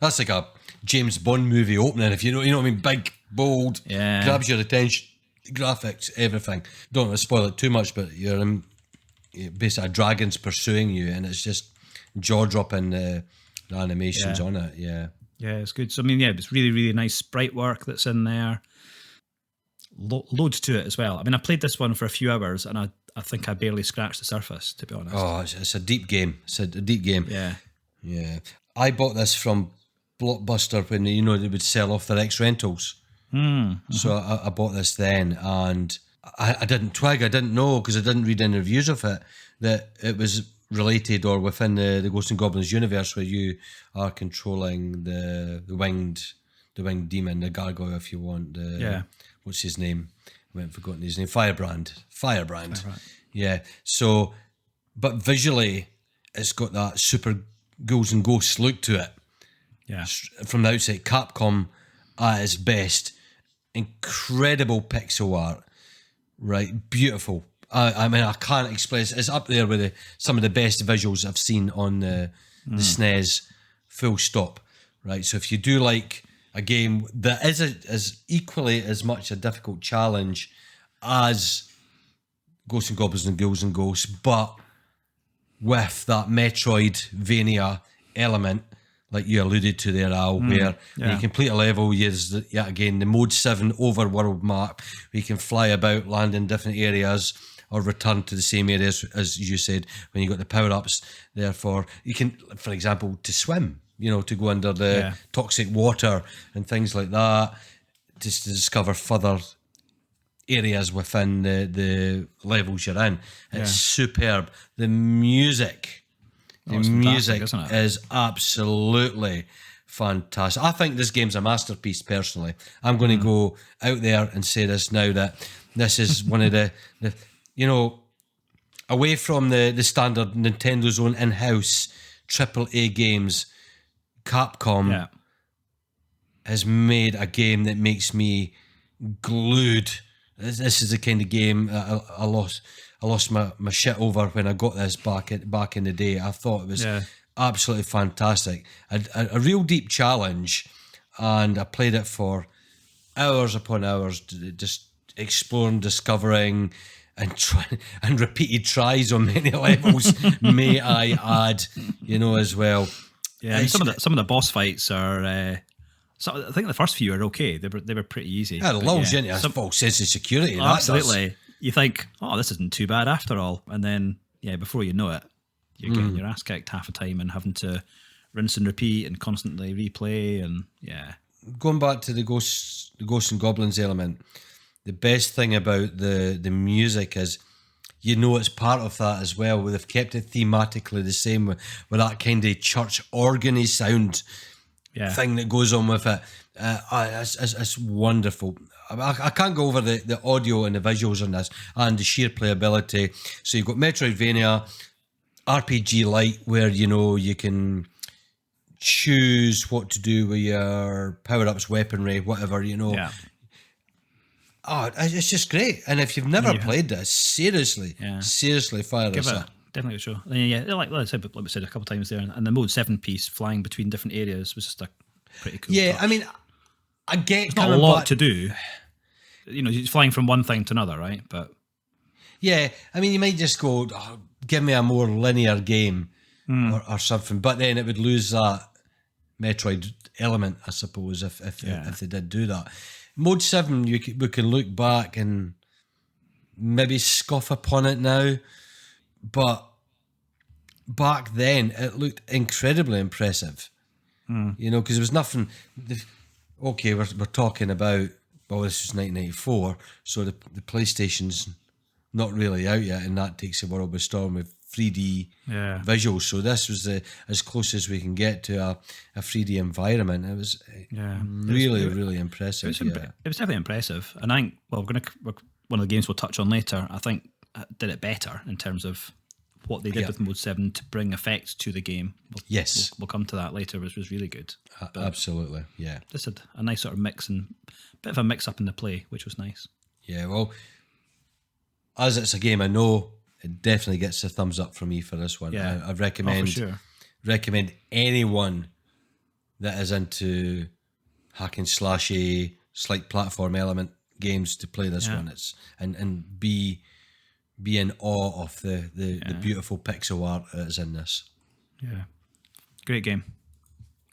That's like a James Bond movie opening, if you know what I mean. Big, bold, grabs your attention, graphics, everything. Don't want to spoil it too much, but you're basically a dragon's pursuing you, and it's just jaw-dropping the animations on it. Yeah, it's good. So I mean, it's really, really nice sprite work that's in there. Loads to it as well. I mean, I played this one for a few hours and I think I barely scratched the surface, to be honest. Oh, it's a deep game. It's a deep game. Yeah. I bought this from Blockbuster when they would sell off their X-Rentals. So I bought this then, and I didn't twig. I didn't know, because I didn't read any reviews of it, that it was related or within the Ghosts and Goblins universe, where you are controlling the winged demon, the gargoyle, if you want. What's his name? I haven't forgotten his name. Firebrand. Yeah. So, but visually, it's got that super ghouls and ghosts look to it. Yeah. From the outset, Capcom at its best. Incredible pixel art. Right. Beautiful. I mean, I can't explain. It's up there with some of the best visuals I've seen on the SNES. Full stop. Right. So if you do like a game that is equally as much a difficult challenge as Ghosts and Goblins and Ghouls and Ghosts, but with that Metroidvania element, like you alluded to there, Al, where when you complete a level, again, the Mode 7 overworld map, where you can fly about, land in different areas, or return to the same areas, as you said, when you got the power-ups. Therefore, you can, for example, to swim, to go under the toxic water and things like that, just to discover further areas within the levels you're in. It's superb. The music is absolutely fantastic. I think this game's a masterpiece, personally. I'm going to go out there and say this now, that this is one of the away from the standard Nintendo's own in-house AAA games, Capcom has made a game that makes me glued. This is the kind of game I lost my shit over when I got this back in the day. I thought it was absolutely fantastic. A real deep challenge, and I played it for hours upon hours, just exploring, discovering, and repeated tries on many levels, may I add, as well. Yeah, and some of the boss fights are. I think the first few are okay. They were pretty easy. Yeah, it lulls you into a false sense of security. Absolutely. You think, this isn't too bad after all, and then before you know it, you're getting your ass kicked half the time and having to rinse and repeat and constantly replay. And going back to the Ghosts and Goblins element, the best thing about the music is, it's part of that as well. They've kept it thematically the same with that kind of church organ-y sound thing that goes on with it. It's wonderful. I can't go over the audio and the visuals on this and the sheer playability. So you've got Metroidvania, RPG light where, you know, you can choose what to do with your power-ups, weaponry, whatever, you know. Yeah. Oh, it's just great. And if you've never played this, seriously fire this up. Definitely a show. Yeah, like we said a couple of times there, and the Mode 7 piece, flying between different areas, was just a pretty cool touch. I mean, I get it's not a lot to do. You know, it's flying from one thing to another, right? But yeah, I mean, you might just go, oh, give me a more linear game or something, but then it would lose that Metroid element, I suppose, if they did do that. Mode 7, we can look back and maybe scoff upon it now, but back then it looked incredibly impressive. You know, because there was nothing. Okay, we're talking about, well, this was 1994, so the PlayStation's not really out yet, and that takes the world by storm with 3D visuals. So this was as close as we can get to a 3D environment. It was really impressive. It was definitely impressive, and I think one of the games we'll touch on later, I think did it better in terms of what they did with Mode 7 to bring effects to the game. We'll come to that later, which was really good. Absolutely, yeah. This had a nice sort of bit of a mix up in the play, which was nice. Yeah, well, as it's a game I know, it definitely gets a thumbs up from me for this one. Yeah. I recommend for sure. recommend anyone that is into hack and slashy, slight platform element games to play this one. It's and be in awe of the beautiful pixel art that is in this. Yeah, great game.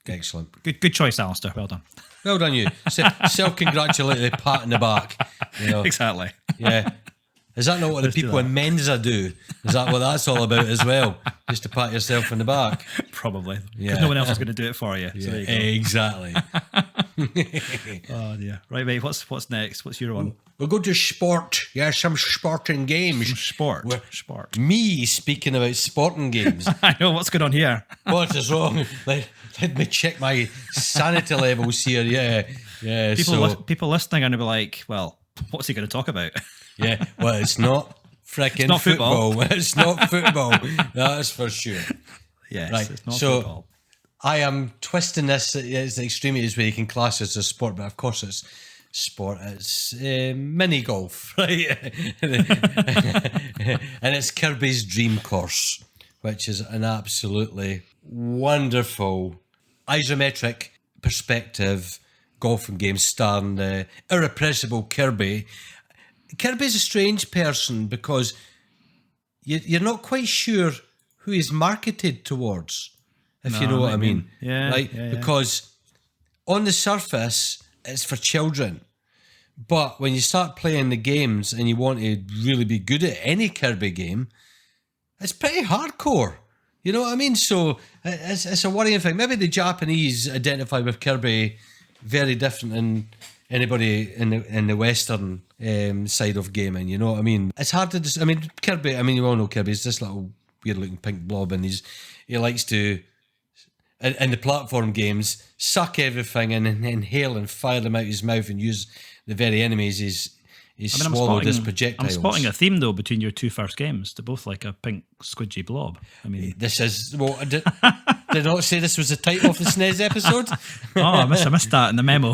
Excellent. Good choice, Alistair. Well done. Well done, you. Self-congratulatory pat in the back. You know. Exactly. Yeah. Is that not what the people in Mensa do? Is that what that's all about as well? Just to pat yourself in the back? Probably. Because no one else is going to do it for you. So there you go. Exactly. Oh dear. Right, mate. What's next? What's your one? We'll go to sport. Yeah, some sporting games. Sport. Me speaking about sporting games. I know what's going on here. What is wrong? Let me check my sanity levels here. Yeah. People listening are going to be like, well, what's he going to talk about? Yeah, well, it's not freaking football. It's not football. That's for sure. Yes, right. It's not so football. I am twisting this as the extremities where you can class it as a sport, but of course it's sport. It's mini golf, right? And it's Kirby's Dream Course, which is an absolutely wonderful isometric perspective golfing game starring the irrepressible Kirby. Kirby's a strange person because you're not quite sure who he's marketed towards, if you know what I mean. Yeah, right? Because on the surface, it's for children. But when you start playing the games and you want to really be good at any Kirby game, it's pretty hardcore. You know what I mean? So it's a worrying thing. Maybe the Japanese identify with Kirby very different than anybody in the Western side of gaming, you know what I mean? It's hard to Kirby, you all know Kirby, he's this little weird looking pink blob, and he likes to, in the platform games, suck everything and inhale and fire them out his mouth and use the very enemies he's swallowed as projectiles. I'm spotting a theme though between your two first games. They're both like a pink squidgy blob. This is, well, did not say this was the title of the SNES episode? I missed that in the memo.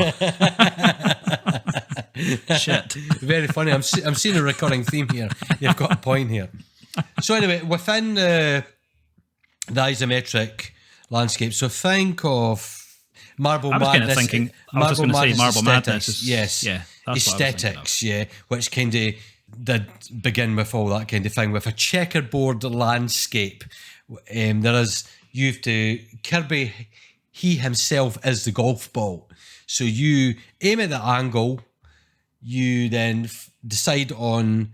Shit. Very funny. I'm seeing a recurring theme here. You've got a point here. So anyway, within the isometric landscape, so think of Marble Madness. I was thinking, I was just going to say Marble Madness. Yes. Yeah. Aesthetics, which kind of did begin with all that kind of thing, with a checkerboard landscape. Kirby, he himself is the golf ball. So you aim at the angle, you then decide on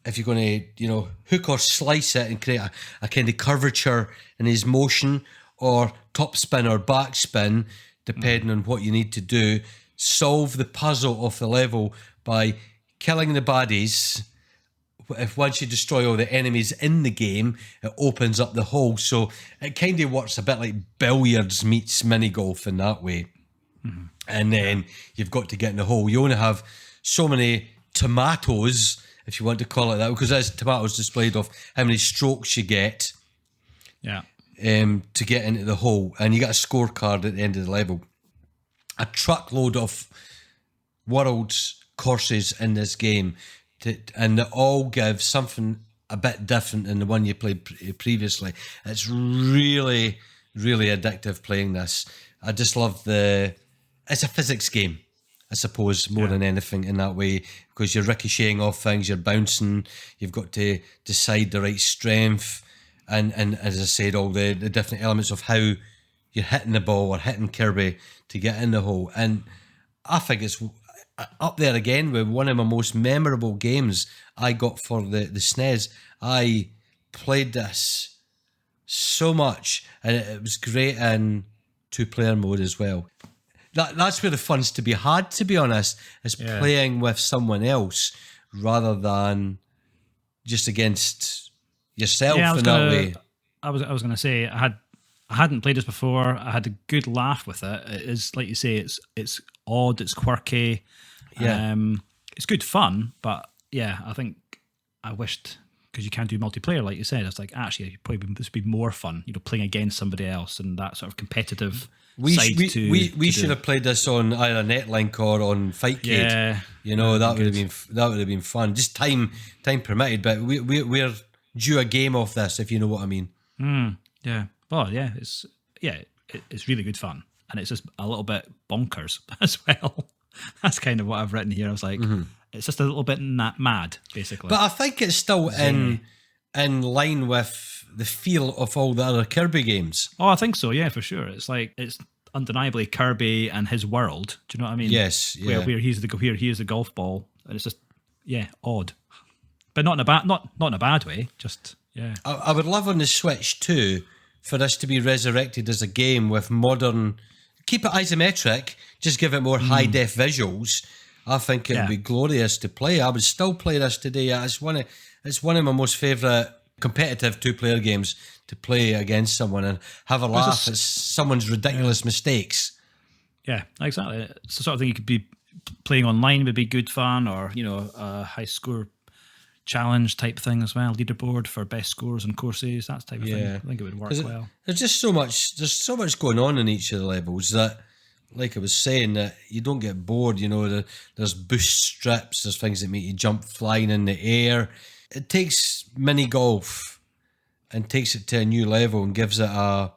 if you're going to, hook or slice it and create a kind of curvature in his motion, or top spin or back spin, depending on what you need to do. Solve the puzzle of the level by killing the baddies. If once you destroy all the enemies in the game, it opens up the hole. So it kind of works a bit like billiards meets mini golf in that way. Mm-hmm. And then you've got to get in the hole. You only have so many tomatoes, if you want to call it that, because there's tomatoes displayed of how many strokes you get Yeah. To get into the hole, and you get a scorecard at the end of the level. A truckload of worlds courses in this game, and they all give something a bit different than the one you played previously. It's really, really addictive playing this. I just love it's a physics game, I suppose, more than anything in that way, because you're ricocheting off things, you're bouncing, you've got to decide the right strength, and as I said, all the different elements of how you're hitting the ball or hitting Kirby to get in the hole. And I think it's up there again with one of my most memorable games I got for the SNES. I played this so much, and it was great in 2-player mode as well. That's where the fun's to be had, to be honest, is playing with someone else rather than just against yourself in that way. I was going to say, I hadn't played this before. I had a good laugh with it. It is, like you say, it's odd, it's quirky. Yeah. It's good fun, but yeah, I think I wished, because you can't do multiplayer, like you said, it's like, actually, this would be more fun, playing against somebody else and that sort of competitive side to we should have played this on either Netlink or on Fightcade. Yeah. That would have been fun. Just time permitted, but we're due a game off this, if you know what I mean. Yeah. Well, yeah, it's really good fun, and it's just a little bit bonkers as well. That's kind of what I've written here. I was like, it's just a little bit mad, basically. But I think it's still in line with the feel of all the other Kirby games. Oh, I think so. Yeah, for sure. It's like, it's undeniably Kirby and his world. Do you know what I mean? Yes. Yeah. Where he is the golf ball, and it's just odd, but not in a bad way. Just I would love on the Switch too for this to be resurrected as a game with modern. Keep it isometric, just give it more high def visuals. I think it would be glorious to play. I would still play this today. It's one of my most favourite competitive 2-player games to play against someone and have a laugh at someone's ridiculous mistakes. Yeah, exactly. It's the sort of thing you could be playing online would be good fun, or a high score challenge type thing as well, leaderboard for best scores and courses, that type of thing. I think it would work well. There's just so much going on in each of the levels that, like I was saying, that you don't get bored. There's boost strips, there's things that make you jump flying in the air. It takes mini golf and takes it to a new level and gives it a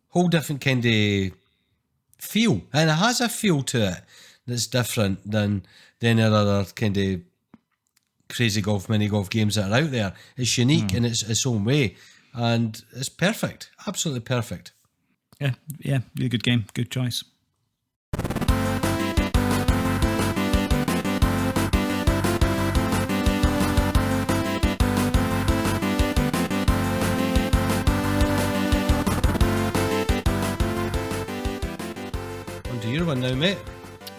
whole different kind of feel, and it has a feel to it that's different than any other kind of crazy golf, mini golf games that are out there. It's unique in its own way, and it's perfect, absolutely perfect. Yeah, really good game, good choice. On to your one now, mate.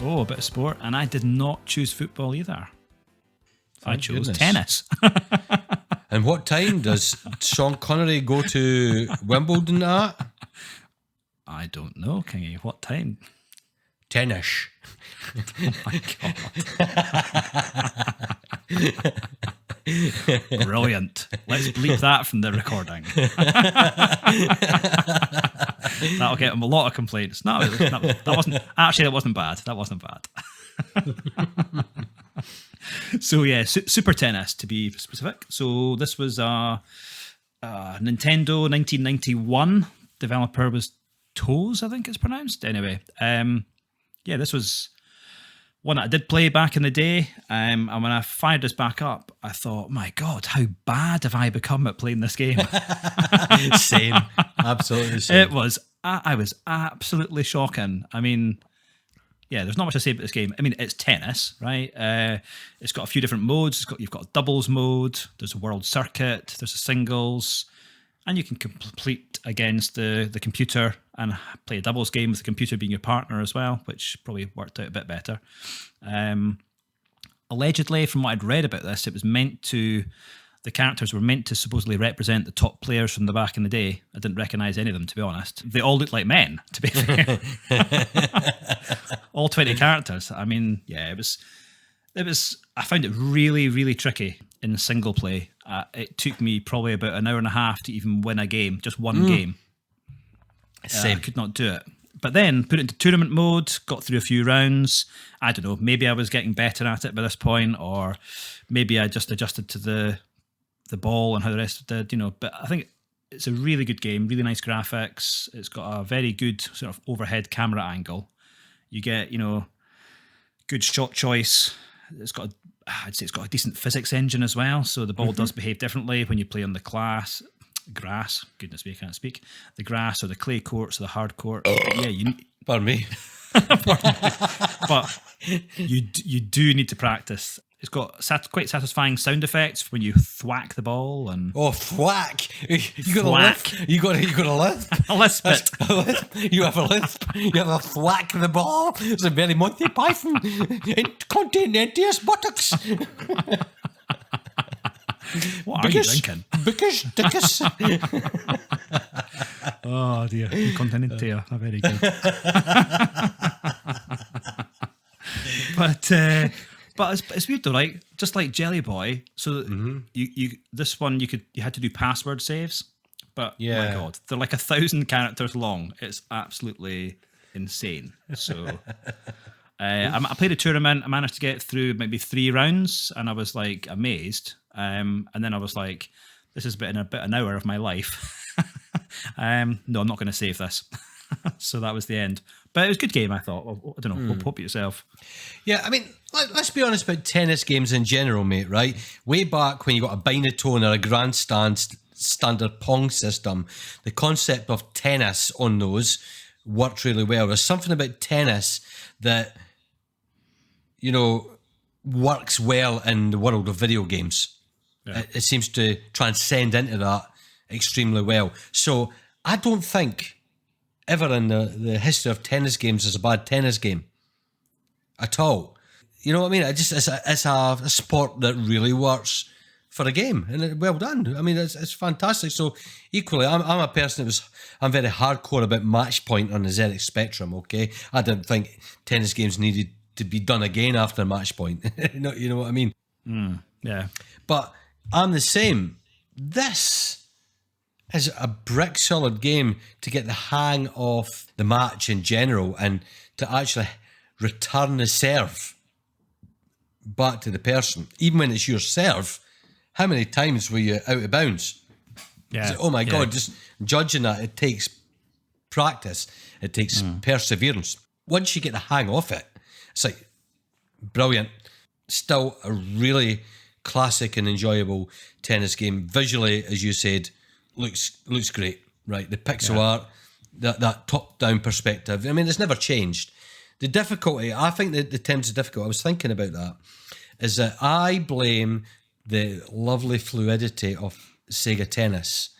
Oh, a bit of sport, and I did not choose football either. I chose tennis. And what time does Sean Connery go to Wimbledon at? I don't know, Kingy. What time? Tennis. Oh my God. Brilliant. Let's bleep that from the recording. That'll get him a lot of complaints. No, that wasn't bad. That wasn't bad. So yeah, Super Tennis to be specific. So this was Nintendo 1991. Developer was Toes, I think it's pronounced. Anyway, this was one that I did play back in the day. And when I fired this back up, I thought, my God, how bad have I become at playing this game? Same, absolutely same. I was absolutely shocking. I mean, yeah, there's not much to say about this game. I mean, it's tennis, right? It's got a few different modes. You've got a doubles mode. There's a world circuit. There's a singles, and you can complete against the computer and play a doubles game with the computer being your partner as well, which probably worked out a bit better. Allegedly, from what I'd read about this, the characters were meant to supposedly represent the top players from the back in the day. I didn't recognise any of them, to be honest. They all looked like men, to be fair. All 20 characters. I mean, yeah, it was. I found it really, really tricky in single play. it took me probably about an hour and a half to even win a game, just one game. Same. I could not do it. But then put it into tournament mode, got through a few rounds. I don't know, maybe I was getting better at it by this point, or maybe I just adjusted to the ball and how the rest did, But I think it's a really good game, really nice graphics. It's got a very good sort of overhead camera angle. You get, good shot choice. I'd say it's got a decent physics engine as well, so the ball does behave differently when you play on the grass. Goodness me, I can't speak. The grass or the clay courts or the hard court. Yeah, Pardon me. But you do need to practice. It's got quite satisfying sound effects when you thwack the ball and thwack! You got Thwack. a lisp. You got a lisp. a lisp it. You have a lisp. You have a thwack the ball. It's a very Monty Python. Continentious buttocks. What are you drinking? Because dickus. Oh dear, Continentia, very good. But it's weird though, right? Just like Jelly Boy. So you this one you had to do password saves, but my God, they're like 1,000 characters long. It's absolutely insane. So I played a tournament. I managed to get through maybe 3 rounds, and I was like amazed. And then I was like, this has been about an hour of my life. No, I'm not going to save this. So that was the end. But it was a good game, I thought. Well, I don't know. Hope yourself. Yeah, I mean, let's be honest about tennis games in general, mate, right? Way back when you got a Binatone or a grandstand standard Pong system, the concept of tennis on those worked really well. There's something about tennis that, works well in the world of video games. Yeah. It seems to transcend into that extremely well. So I don't think ever in the history of tennis games there's a bad tennis game at all. You know what I mean? It's a sport that really works for a game, and well done. I mean, it's fantastic. So equally, I'm a person I'm very hardcore about match point on the ZX Spectrum. Okay, I didn't think tennis games needed to be done again after match point. You know what I mean? Yeah. But I'm the same. This is a brick solid game to get the hang of the match in general and to actually return the serve back to the person. Even when it's your serve, how many times were you out of bounds? Yeah. Oh my God, just judging that, it takes practice. It takes perseverance. Once you get the hang of it, it's like brilliant. Still a really classic and enjoyable tennis game. Visually, as you said, looks great, right? The pixel art, that top-down perspective. I mean, it's never changed. The difficulty, I think that the terms of difficult, I was thinking about that, is that I blame the lovely fluidity of Sega Tennis,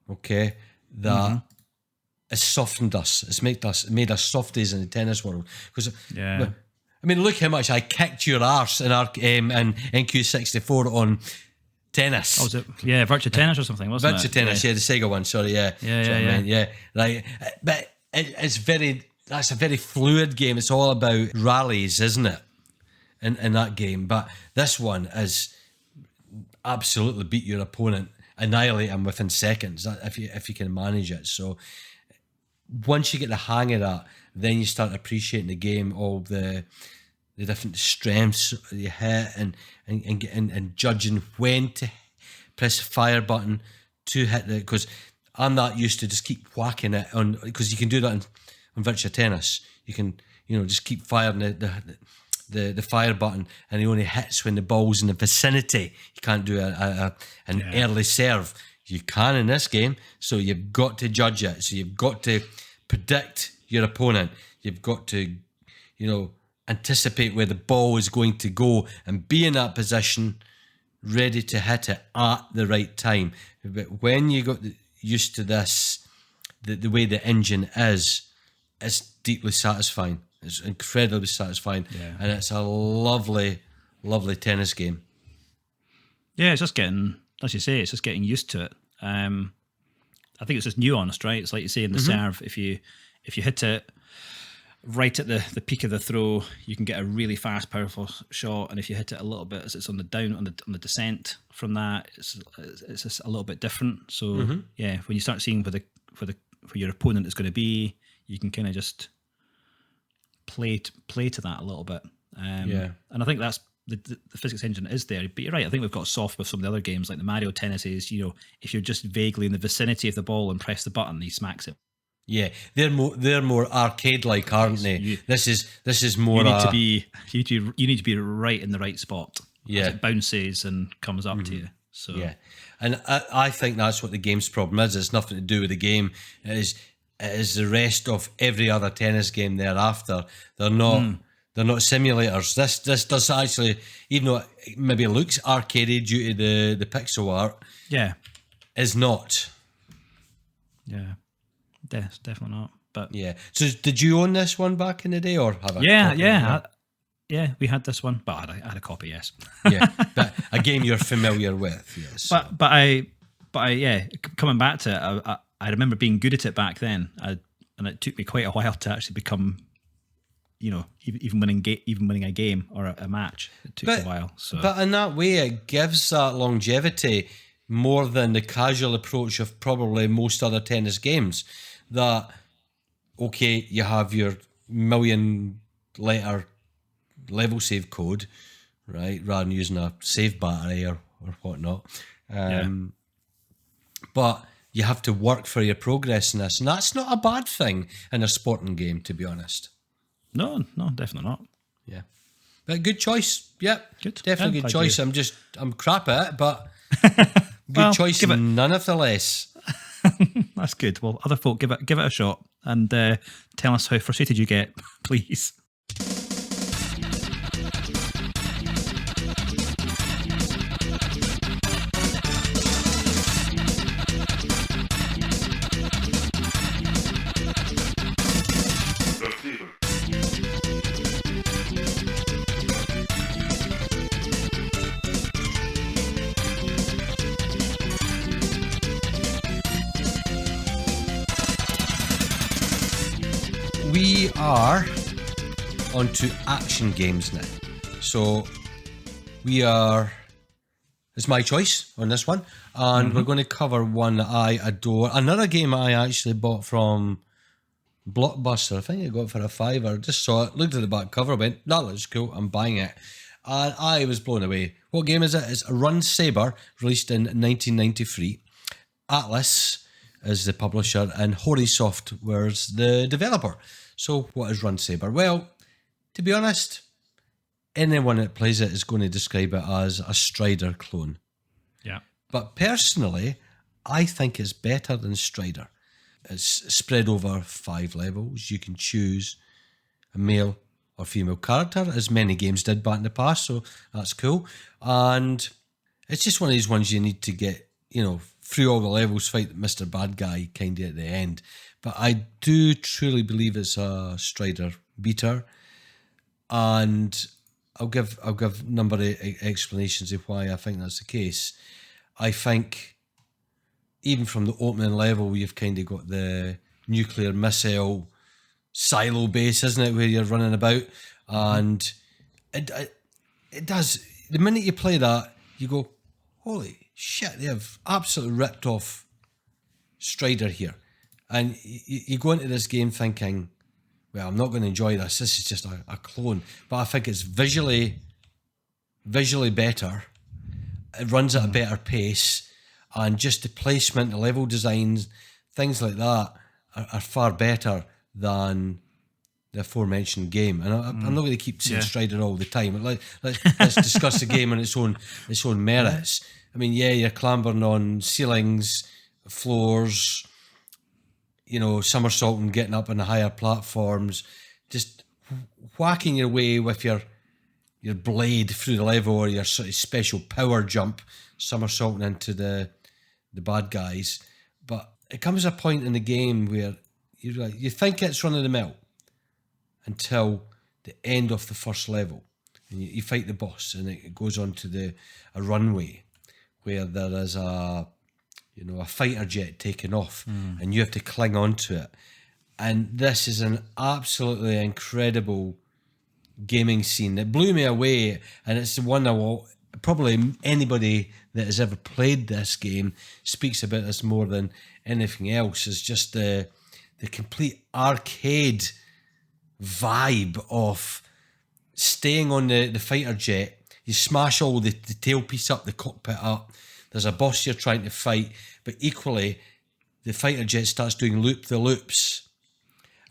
okay, that has softened us. It's made us softies in the tennis world. Because I mean, look how much I kicked your arse in NQ64 on tennis. Oh, was it? Yeah, Virtua Tennis or something, wasn't Virtua it? Tennis, the Sega one, sorry, yeah. Right. But that's a very fluid game. It's all about rallies, isn't it? In that game. But this one is absolutely beat your opponent, annihilate him within seconds, if you can manage it. So once you get the hang of that, then you start appreciating the game, all the different strengths you hit, and judging when to press the fire button to hit the, because I'm not used to just keep whacking it on, because you can do that on Virtua Tennis. You can just keep firing the fire button, and it only hits when the ball's in the vicinity. You can't do an early serve. You can in this game, so you've got to judge it. So you've got to predict your opponent. You've got to, anticipate where the ball is going to go and be in that position, ready to hit it at the right time. But when you got used to this, the way the engine is, it's deeply satisfying. It's incredibly satisfying, and it's a lovely, lovely tennis game. Yeah, it's just getting, as you say, it's just getting used to it. I think it's just nuanced, right? It's like you say in the serve, if you hit it right at the peak of the throw, you can get a really fast, powerful shot, and if you hit it a little bit as it's on the down on the descent from that, it's just a little bit different. So yeah, when you start seeing where your opponent is going to be, you can kind of just play to that a little bit. And I think that's the physics engine is there. But you're right. I think we've got soft with some of the other games like the Mario Tennises. You know, if you're just vaguely in the vicinity of the ball and press the button, he smacks it. Yeah, they're more arcade-like, aren't they? This is more. You need to be right in the right spot. Yeah, as it bounces and comes up to you. So yeah, and I think that's what the game's problem is. It's nothing to do with the game. It is the rest of every other tennis game thereafter. They're not simulators. This does actually, even though it maybe looks arcadey due to the pixel art. Yeah, is not. Yeah. Yes, definitely not. But yeah. So, did you own this one back in the day, or have a copy? Yeah, we had this one, but I had a copy. Yes. Yeah, but a game you're familiar with. Yes. But I coming back to it, I remember being good at it back then, and it took me quite a while to actually become, even winning a game or a match. It took a while. So, but in that way, it gives that longevity more than the casual approach of probably most other tennis games. That, okay, you have your million letter level save code, right, rather than using a save battery or whatnot. But you have to work for your progress in this, and that's not a bad thing in a sporting game, to be honest. No, definitely not. Yeah, but good choice. Yep, good, definitely good choice. I'm crap at it, but good choice nonetheless. That's good. Well, other folk, give it a shot and tell us how frustrated you get, please. We are on to action games now. So it's my choice on this one. And we're going to cover one that I adore. Another game I actually bought from Blockbuster. I think I got it for a $5. Just saw it, looked at the back cover, went, that looks cool, I'm buying it. And I was blown away. What game is it? It's Run Saber, released in 1993. Atlas is the publisher and Hori Software's the developer. So what is Run Saber? Well, to be honest, anyone that plays it is going to describe it as a Strider clone. Yeah. But personally, I think it's better than Strider. It's spread over 5 levels. You can choose a male or female character, as many games did back in the past, so that's cool. And it's just one of these ones you need to get, through all the levels, fight Mr. Bad Guy kind of at the end. But I do truly believe it's a Strider beater, and I'll give a number of explanations of why I think that's the case. I think even from the opening level, you've kind of got the nuclear missile silo base, isn't it, where you're running about, and it does. The minute you play that, you go, holy shit, they have absolutely ripped off Strider here. And you go into this game thinking, well, I'm not going to enjoy this. This is just a clone. But I think it's visually better. It runs at a better pace. And just the placement, the level designs, things like that are far better than the aforementioned game. And I'm not going to keep saying Strider all the time. Let's discuss the game on its own merits. I mean, yeah, you're clambering on ceilings, floors, somersaulting, getting up on the higher platforms, just whacking your way with your blade through the level, or your sort of special power jump, somersaulting into the bad guys. But it comes a point in the game where you think it's run of the mill until the end of the first level, and you fight the boss, and it goes on to a runway where there is a fighter jet taking off, and you have to cling on to it. And this is an absolutely incredible gaming scene that blew me away, and it's the one I will probably anybody that has ever played this game speaks about this more than anything else. Is just the complete arcade vibe of staying on the fighter jet. You smash all the tailpiece up, the cockpit up. There's a boss you're trying to fight, but equally the fighter jet starts doing loop-the-loops,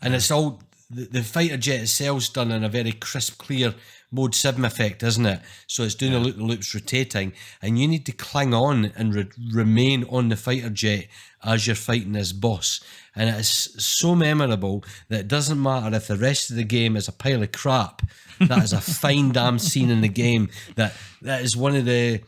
and it's all the fighter jet itself's done in a very crisp, clear Mode 7 effect, isn't it? So it's doing the loop-the-loops rotating, and you need to cling on and remain on the fighter jet as you're fighting this boss. And it's so memorable that it doesn't matter if the rest of the game is a pile of crap. That is a fine damn scene in the game. That is one of the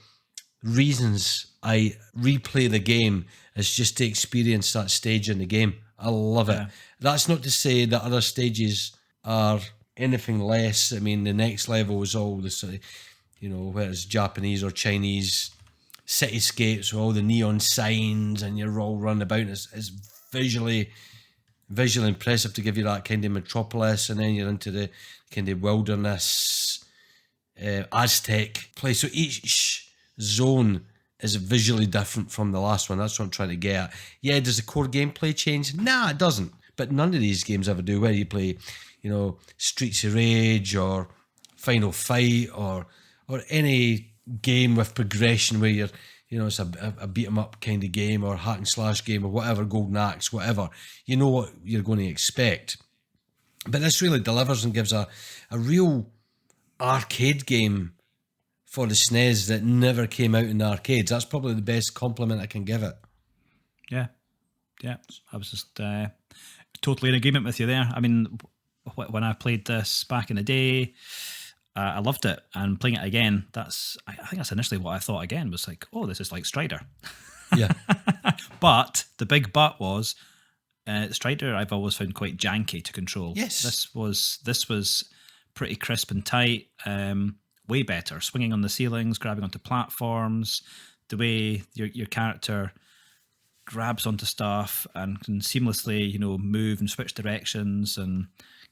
reasons I replay the game, is just to experience that stage in the game. I love it. That's not to say that other stages are anything less. I mean, the next level is all the sort of, whether it's Japanese or Chinese cityscapes with all the neon signs and you're all running about. It's visually impressive to give you that kind of metropolis, and then you're into the kind of wilderness, Aztec place. So each zone is visually different from the last one. That's what I'm trying to get at. Yeah, does the core gameplay change? Nah, it doesn't. But none of these games ever do. Whether you play, Streets of Rage or Final Fight or any game with progression where you're, it's a beat 'em up kind of game or hack and slash game or whatever, Golden Axe, whatever. You know what you're going to expect. But this really delivers and gives a real arcade game for the SNES that never came out in the arcades. That's probably the best compliment I can give it. Yeah. I was just totally in agreement with you there. I mean, when I played this back in the day, I loved it, and playing it again, I think that's initially what I thought again, was like, oh, this is like Strider. Yeah. But the big but was, Strider I've always found quite janky to control. Yes. This was pretty crisp and tight, way better. Swinging on the ceilings, grabbing onto platforms, the way your character grabs onto stuff and can seamlessly, move and switch directions and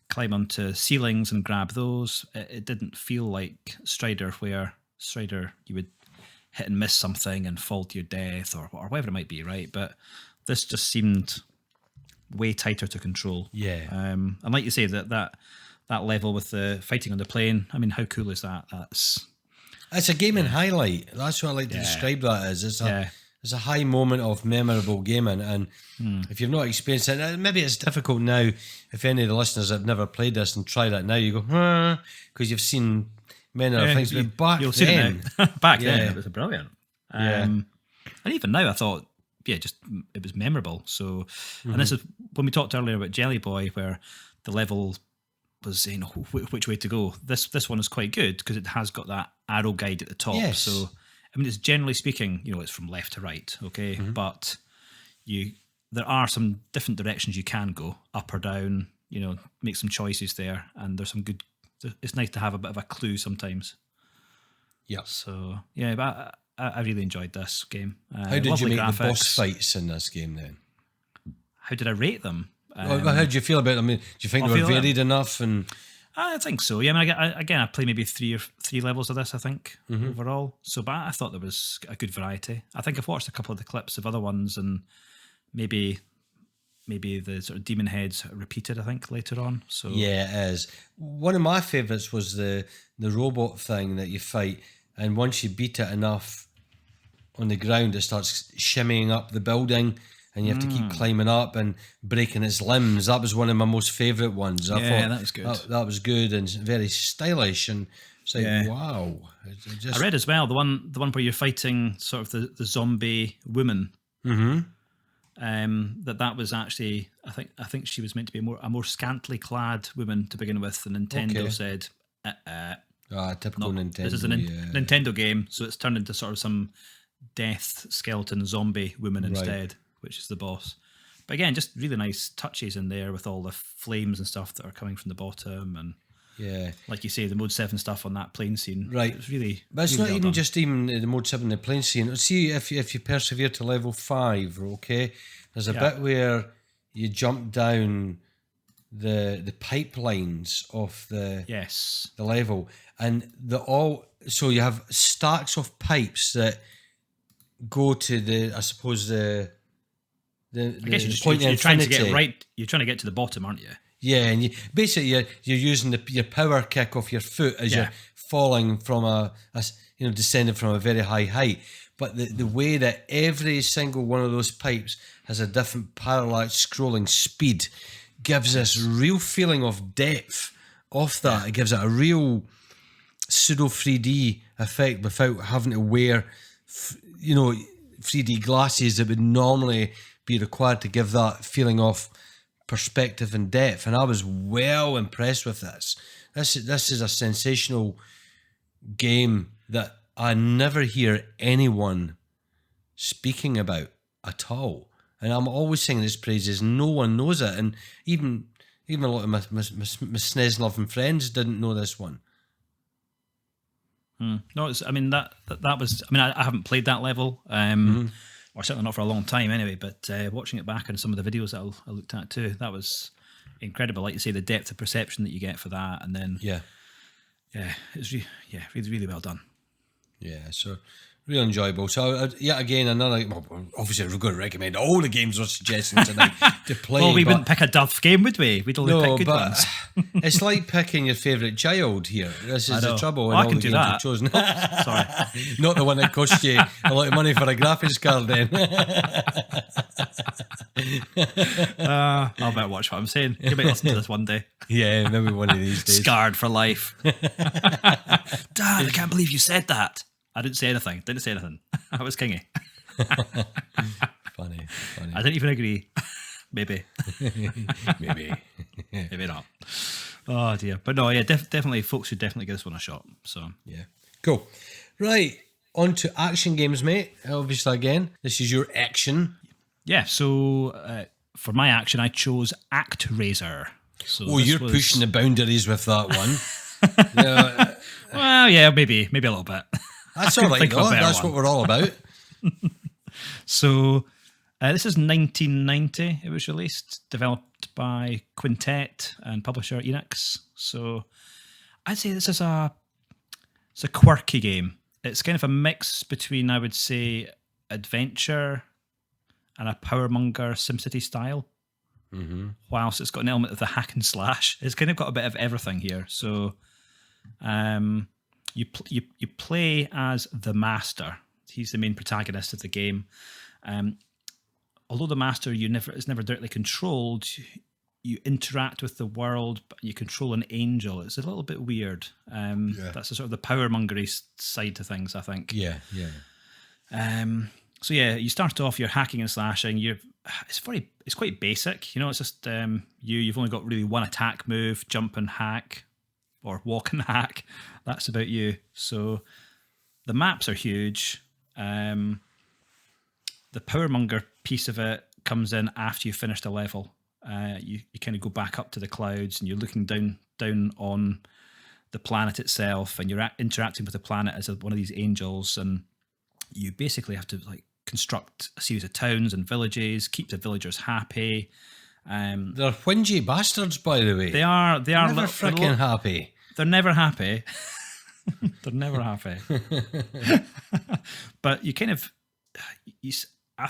climb onto ceilings and grab those. It didn't feel like Strider, where Strider you would hit and miss something and fall to your death or whatever it might be, right? But this just seemed way tighter to control. Yeah. And like you say, that level with the fighting on the plane, I mean, how cool is that? It's a gaming highlight. That's what I like to describe that as. It's a high moment of memorable gaming, and if you've not experienced it, maybe it's difficult now. If any of the listeners have never played this and tried it now, you go, because you've seen many other things. But back you'll then, see it back then, it was brilliant. And even now, I thought, just it was memorable. So, and this is when we talked earlier about Jelly Boy, where the level was which way to go. This one is quite good because it has got that arrow guide at the top. Yes. So I mean, it's generally speaking, it's from left to right, okay? But there are some different directions you can go, up or down, make some choices there, and there's some good. It's nice to have a bit of a clue sometimes. Yeah. So but I really enjoyed this game. How did you make graphics. the boss fights in this game then? How did I rate them? How did you feel about them? I mean, do you think they were varied enough? And I think so. Yeah, I mean, I played maybe three levels of this, I think, overall. So, but I thought there was a good variety. I think I've watched a couple of the clips of other ones, and maybe the sort of demon heads repeated, I think, later on. So yeah, it is. One of my favourites was the robot thing that you fight, and once you beat it enough on the ground, it starts shimmying up the building. And you have to keep climbing up and breaking its limbs. That was one of my most favourite ones. I thought that was good. That was good and very stylish. And it's like, wow. I read as well the one where you're fighting sort of the zombie woman. That was actually, I think she was meant to be a more scantily clad woman to begin with. And Nintendo said, typical Nintendo. This is a Nintendo game, so it's turned into sort of some death skeleton zombie woman instead. Which is the boss. But again, just really nice touches in there with all the flames and stuff that are coming from the bottom, and like you say, the Mode 7 stuff on that plane scene. Right. It's really, but it's really not well even done. just even the Mode 7 the plane scene. See if you persevere to level 5, okay? There's a bit where you jump down the pipelines of the level, and so you have stacks of pipes that go to I suppose the point of infinity. Trying to get right. You're trying to get to the bottom, aren't you? Yeah, and basically you're using your power kick off your foot as you're falling from descending from a very high height. But the way that every single one of those pipes has a different parallax scrolling speed gives this real feeling of depth off that. It gives it a real pseudo 3D effect without having to wear 3D glasses that would normally be required to give that feeling of perspective and depth. And I was well impressed with this. This is a sensational game that I never hear anyone speaking about at all. And I'm always singing its praises. No one knows it. And even a lot of my SNES loving friends didn't know this one. No, that was. I haven't played that level, or certainly not for a long time anyway. But watching it back on some of the videos that I looked at too, that was incredible. Like you say, the depth of perception that you get for that, and then it's really, really well done. Yeah, so real enjoyable. So again, obviously we're going to recommend all the games we're suggesting tonight to play. Well, we wouldn't pick a duff game, would we? We'd only pick good ones. It's like picking your favourite child here. This is the trouble. I can do that. Chosen. Sorry, not the one that cost you a lot of money for a graphics card. Then I'll better watch what I'm saying. You might listen to this one day. Yeah, maybe one of these days. Scarred for life. Dad, I can't believe you said that. I didn't say anything. I was Kingy. Funny. I didn't even agree. Maybe. Maybe not. Oh dear. But no, yeah, definitely, folks should definitely give this one a shot. So yeah, cool. Right, on to action games, mate. Obviously, again, this is your action. Yeah. So for my action, I chose Actraiser. So you're pushing the boundaries with that one. Well, yeah, maybe a little bit. That's all right, though. That's what we're all about. So, this is 1990. It was released, developed by Quintet and publisher Equinox. So, I'd say this is it's a quirky game. It's kind of a mix between, I would say, adventure and a Powermonger SimCity style. Mm-hmm. Whilst it's got an element of the hack and slash, it's kind of got a bit of everything here. So, you play as the Master. He's the main protagonist of the game. Although the Master is never directly controlled, you interact with the world, but you control an angel. It's a little bit weird. That's the sort of the powermongery side to things, I think. Yeah. So yeah, you start off, you're hacking and slashing. It's quite basic. It's just you've only got really one attack move, jump and hack, or walk and hack. That's about you. So the maps are huge. The Powermonger piece of it comes in after you've finished a level. You kind of go back up to the clouds and you're looking down on the planet itself, and you're interacting with the planet as one of these angels, and you basically have to construct a series of towns and villages, keep the villagers happy. They're whingy bastards, by the way. They are never freaking happy. They're never happy. They're never happy. But you kind of, I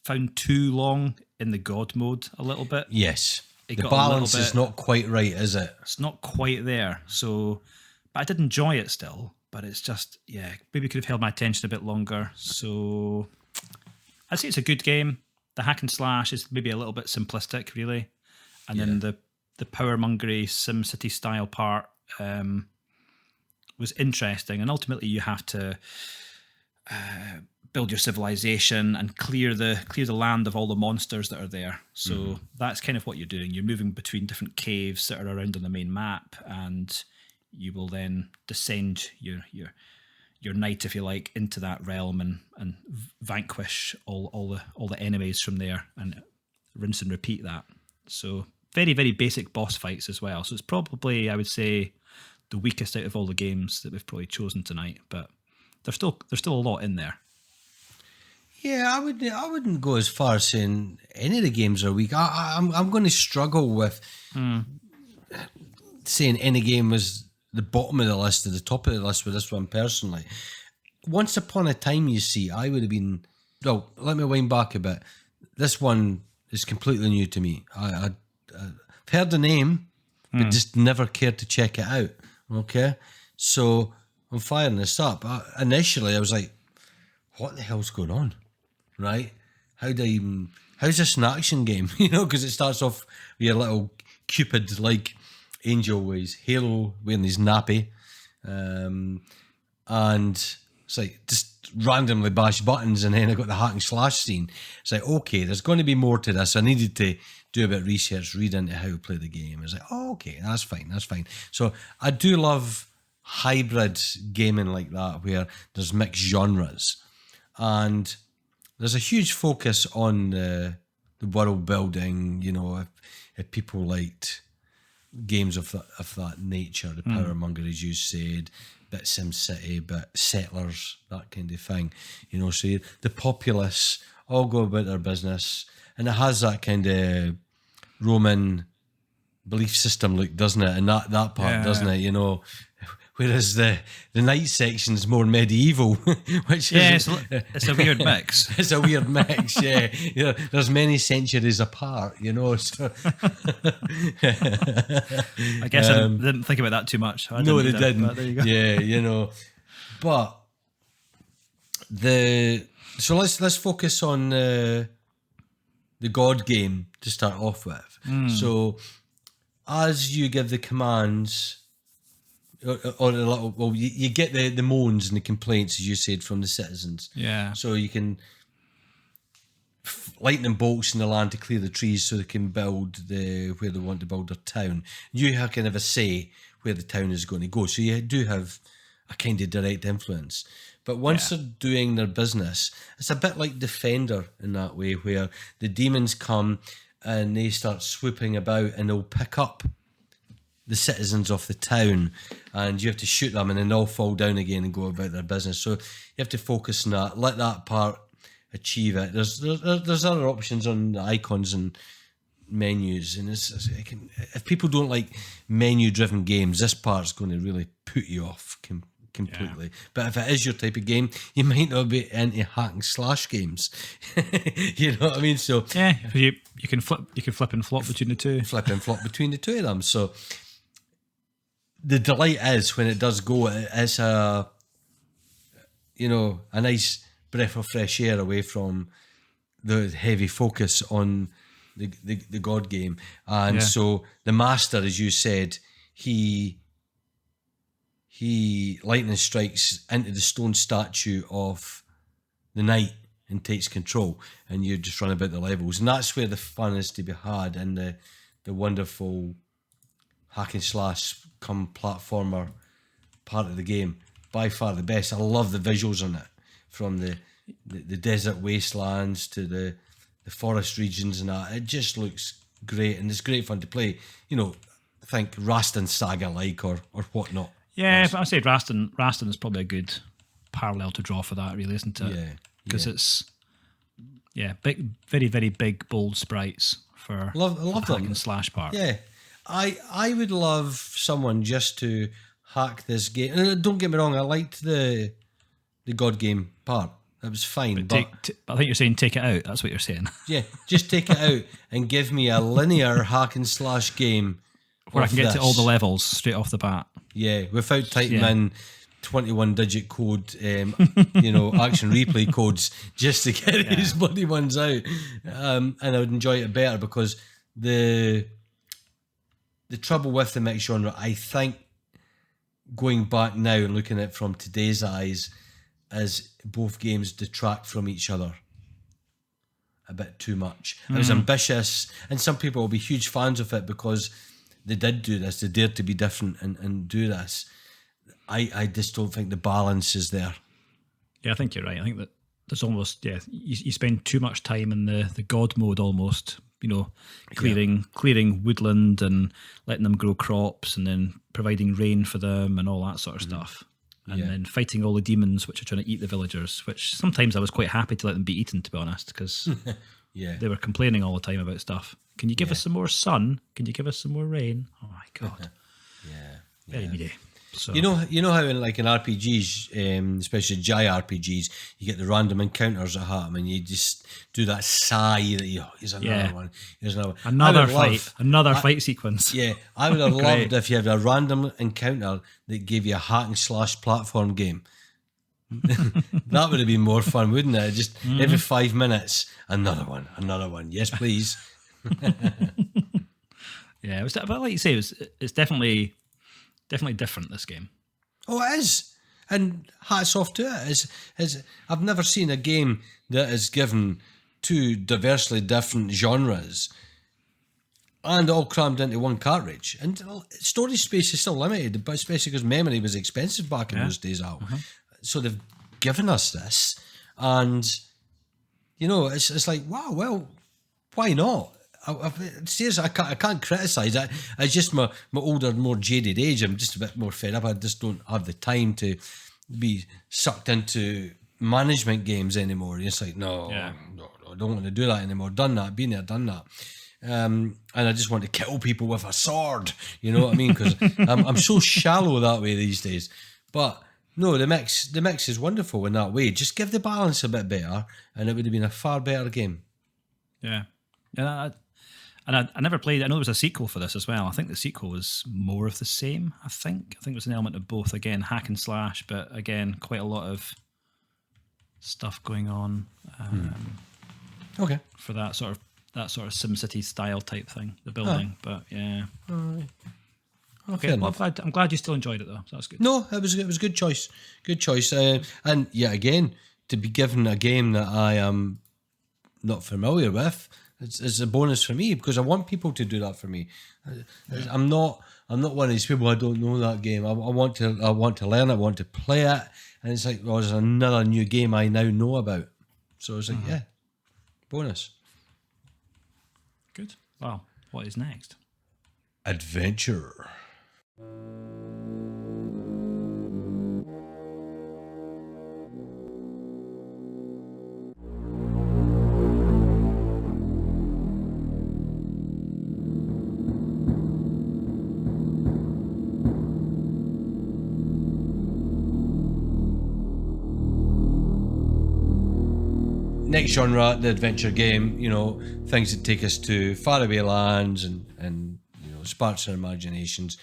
found too long in the God mode a little bit. Yes. The balance is not quite right, is it? It's not quite there. So, but I did enjoy it still. But it's just, maybe could have held my attention a bit longer. So I'd say it's a good game. The hack and slash is maybe a little bit simplistic, really. And then the powermongery SimCity style part was interesting. And ultimately you have to build your civilization and clear the land of all the monsters that are there. So that's kind of what you're doing. You're moving between different caves that are around on the main map, and you will then descend your knight, if you like, into that realm and vanquish all the enemies from there, and rinse and repeat that. So very, very basic boss fights as well. So it's probably, I would say, the weakest out of all the games that we've probably chosen tonight, but there's still a lot in there. Yeah, I wouldn't go as far as saying any of the games are weak. I'm going to struggle with saying any game was the bottom of the list or the top of the list with this one personally. Once upon a time, you see, I would have been... Well, let me wind back a bit. This one is completely new to me. I've heard the name, but just never cared to check it out. Okay? So I'm firing this up. Initially, I was like, what the hell's going on? Right? How's this an action game? Because it starts off with your little Cupid-like angel with his halo wearing his nappy. And it's like just randomly bash buttons, and then I got the hack and slash scene. It's like, okay, there's going to be more to this. I needed to do a bit of research, read into how to play the game. I was like, oh, okay, that's fine. So I do love hybrid gaming like that, where there's mixed genres. And there's a huge focus on the world building, if people liked games of that nature, the Power Monger, as you said, bit SimCity, bit Settlers, that kind of thing. So the populace all go about their business, and it has that kind of Roman belief system look, doesn't it? And that part, doesn't it? Whereas the night section is more medieval, which is... it's a weird mix. It's a weird mix, yeah. There's many centuries apart, so... I guess I didn't think about that too much. No, they didn't. But there you go. Yeah, But so let's focus on the God game to start off with. So as you give the commands... Or a little, well, you get the moans and the complaints, as you said, from the citizens. Yeah. So you can lightning bolts in the land to clear the trees so they can build where they want to build their town. You have kind of a say where the town is going to go. So you do have a kind of direct influence. But once they're doing their business, it's a bit like Defender in that way, where the demons come and they start swooping about and they'll pick up the citizens of the town, and you have to shoot them and then they'll fall down again and go about their business. So you have to focus on that, let that part achieve it. There's other options on the icons and menus, and if people don't like menu driven games, this part's going to really put you off completely. Yeah. But if it is your type of game, you might not be into hack and slash games. You know what I mean? So yeah, you can flip and flop between the two. Flip and flop between the two of them. So the delight is when it does go, it's a nice breath of fresh air away from the heavy focus on the God game. And so the master, as you said, he lightning strikes into the stone statue of the knight and takes control, and you just run about the levels. And that's where the fun is to be had, in the wonderful hack and slash come platformer part of the game. By far the best. I love the visuals on it, from the desert wastelands to the forest regions and that. It just looks great, and it's great fun to play. Think Rastan Saga like or whatnot. Yeah, but I say Rastan is probably a good parallel to draw for that, really, isn't it? Yeah. Because it's big, very, very big, bold sprites for love the hack and slash part. Yeah. I would love someone just to hack this game. And don't get me wrong, I liked the God game part. That was fine. But I think you're saying take it out. That's what you're saying. Yeah, just take it out and give me a linear hack and slash game where I can get to all the levels straight off the bat. Yeah, without typing in 21-digit code, action replay codes just to get these bloody ones out. And I would enjoy it better, because the trouble with the mixed genre, I think, going back now and looking at it from today's eyes, is both games detract from each other a bit too much. It was ambitious, and some people will be huge fans of it because they did do this, they dared to be different and do this. I just don't think the balance is there. Yeah, I think you're right. I think that there's almost, you spend too much time in the God mode almost, clearing woodland and letting them grow crops and then providing rain for them and all that sort of stuff. and then fighting all the demons which are trying to eat the villagers, which sometimes I was quite happy to let them be eaten, to be honest, because they were complaining all the time about stuff. Can you give us some more sun? Can you give us some more rain? Oh my God. Very needy. So you know how in RPGs, especially JRPGs, you get the random encounters that happen, and you just do that sigh that here's another one, here's another one. Another fight sequence. Yeah, I would have loved if you had a random encounter that gave you a hack and slash platform game. That would have been more fun, wouldn't it? Just every 5 minutes, another one. Yes, please. Yeah, but like you say, it's definitely different, this game. Oh, it is. And hats off to it. I've never seen a game that is given two diversely different genres and all crammed into one cartridge. And storage space is still limited, but especially because memory was expensive back in those days, Al. So they've given us this. And, it's like, wow, well, why not? Seriously, I can't criticise it. It's just my older, more jaded age. I'm just a bit more fed up. I just don't have the time to be sucked into management games anymore. It's like, no, I don't want to do that anymore. Done that, been there, done that. And I just want to kill people with a sword. You know what I mean? Because I'm so shallow that way these days. But no, the mix is wonderful in that way. Just give the balance a bit better, and it would have been a far better game. Yeah. And I never played. I know there was a sequel for this as well. I think the sequel was more of the same. I think it was an element of both. Again, hack and slash, but again, quite a lot of stuff going on. Okay. For that sort of SimCity style type thing, the building. But yeah. Okay. Well, I'm glad you still enjoyed it though. So that's good. No, it was good choice. Good choice. And yeah, again, to be given a game that I am not familiar with. It's a bonus for me because I want people to do that for me. I'm not one of these people. I don't know that game. I want to learn it. I want to play it, and it's like, well, there's another new game I now know about. So it's like, bonus. Good. Well, what is next? Adventure. Next genre, the adventure game, things that take us to faraway lands and sparks our imaginations.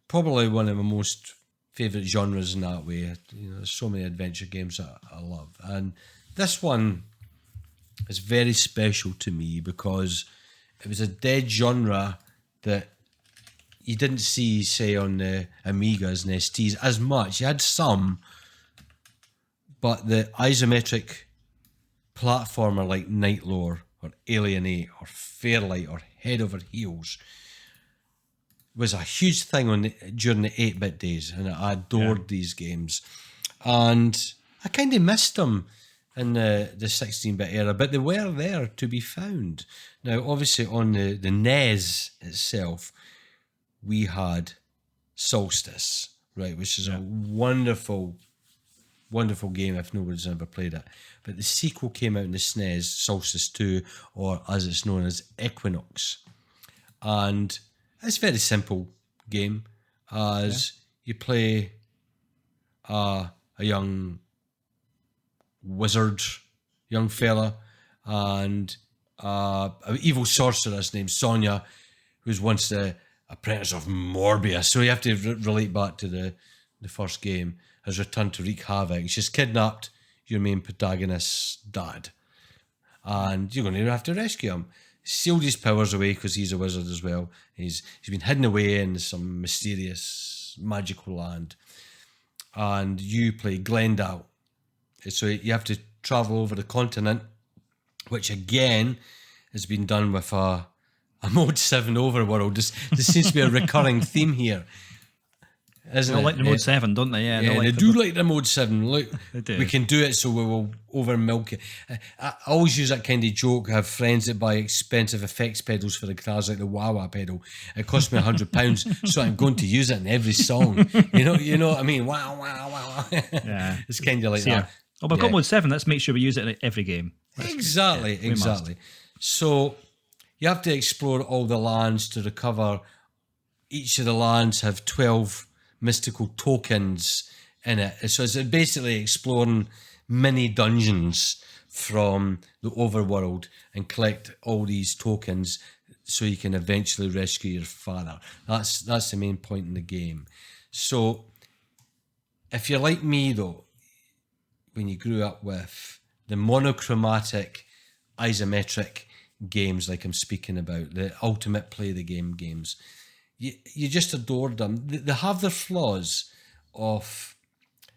Probably one of my most favourite genres in that way. There's so many adventure games that I love. And this one is very special to me because it was a dead genre that you didn't see, say, on the Amigas and STs as much. You had some, but the isometric platformer like Nightlore or Alienate or Fairlight or Head Over Heels was a huge thing during the 8-bit days, and I adored these games. And I kind of missed them in the 16-bit era, but they were there to be found. Now, obviously, on the NES itself, we had Solstice, right, which is a wonderful game if nobody's ever played it. But the sequel came out in the SNES, Solstice II, or as it's known as Equinox. And it's a very simple game as you play a young wizard, young fella, and an evil sorceress named Sonia, who's once the apprentice of Morbius. So you have to relate back to the first game, has returned to wreak havoc. She's kidnapped your main protagonist's dad, and you're going to have to rescue him. Sealed his powers away because he's a wizard as well. He's been hidden away in some mysterious magical land, and you play Glendale. So you have to travel over the continent, which again has been done with a Mode 7 overworld. There seems to be a recurring theme here. isn't They it? like the Mode 7, don't they? Yeah, Yeah, they do like the Mode 7. Look, They do. we can do it, so we will over milk it. I always use that kind of joke. I have friends that buy expensive effects pedals for the guitars, like the wah-wah pedal. It cost me £100, so I'm going to use it in every song. You know what I mean? Wow, wow, wow. Yeah. It's kind of like So, that. Oh, we've got Mode 7. Let's make sure we use it in every game. Exactly. must. So you have to explore all the lands to recover. Each of the lands have 12 mystical tokens in it. So it's basically exploring mini dungeons from the overworld and collect all these tokens so you can eventually rescue your father. That's the main point in the game. So if you're like me though, when you grew up with the monochromatic isometric games like I'm speaking about, the ultimate play the game games, you just adored them. They have their flaws of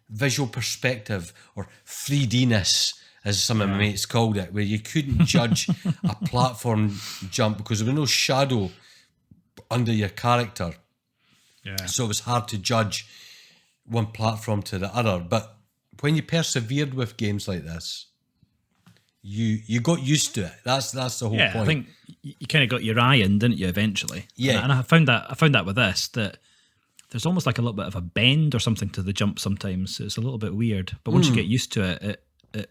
visual perspective or 3D-ness, as some of my mates called it, where you couldn't judge a platform jump because there was no shadow under your character. Yeah. So it was hard to judge one platform to the other. But when you persevered with games like this, you got used to it. That's the whole point. I think you kind of got your eye in, didn't you, eventually? Yeah. And I found that with this, that there's almost like a little bit of a bend or something to the jump sometimes. It's a little bit weird. But once you get used to it,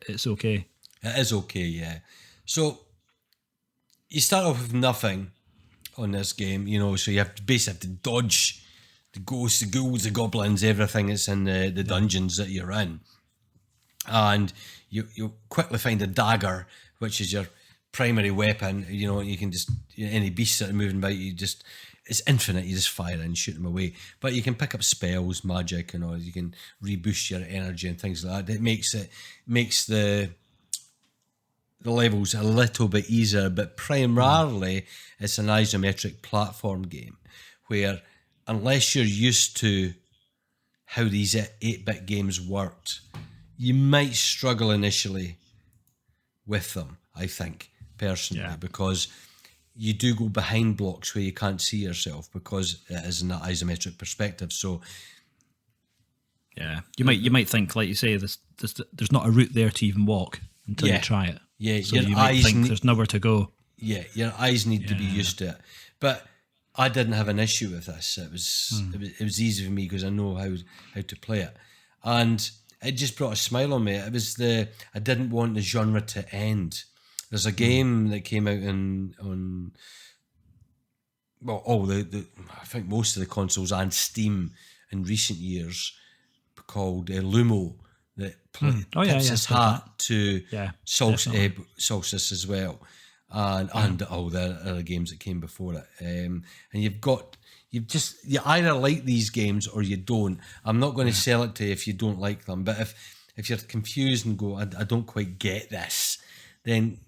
it's okay. It is okay, yeah. So you start off with nothing on this game, so you have to basically have to dodge the ghosts, the ghouls, the goblins, everything that's in the dungeons that you're in. And you'll quickly find a dagger, which is your primary weapon. You can just, any beasts that are moving about, it's infinite. You just fire and shoot them away. But you can pick up spells, magic, you can reboost your energy and things like that. It makes the levels a little bit easier, but primarily it's an isometric platform game where, unless you're used to how these 8-bit games worked, you might struggle initially with them, I think, personally, because you do go behind blocks where you can't see yourself because it is in that isometric perspective. So, yeah, you might think, like you say, there's not a route there to even walk until you try it. Yeah, so you might think there's nowhere to go. Yeah, your eyes need to be used to it. But I didn't have an issue with this. It was easy for me because I know how to play it, and it just brought a smile on me. It was I didn't want the genre to end. There's a game that came out on I think most of the consoles and Steam in recent years called Lumo that tips his hat to Solstice as well, and all the other games that came before it. And you either like these games or you don't. I'm not going to sell it to you if you don't like them, but if you're confused and go, I don't quite get this, then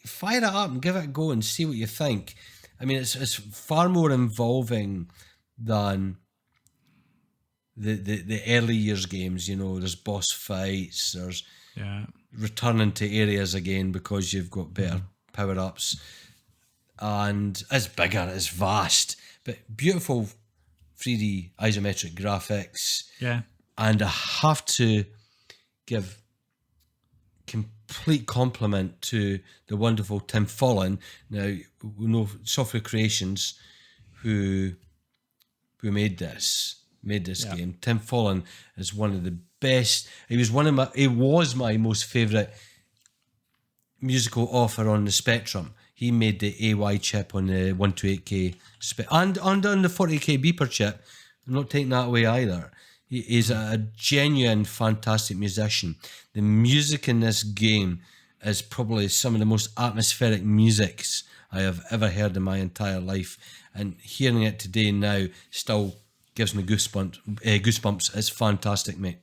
fire it up and give it a go and see what you think. I mean, it's far more involving than the early years games. There's boss fights, there's returning to areas again because you've got better power-ups, and it's bigger, it's vast, but beautiful 3D isometric graphics. Yeah. And I have to give complete compliment to the wonderful Tim Follen. Now, we know Software Creations, who made this game. Tim Follen is one of the best. He was my most favourite musical author on the Spectrum. He made the AY chip on the 128K and on the 40K beeper chip. I'm not taking that away either. He is a genuine, fantastic musician. The music in this game is probably some of the most atmospheric musics I have ever heard in my entire life. And hearing it today now still gives me goosebumps. It's fantastic, mate.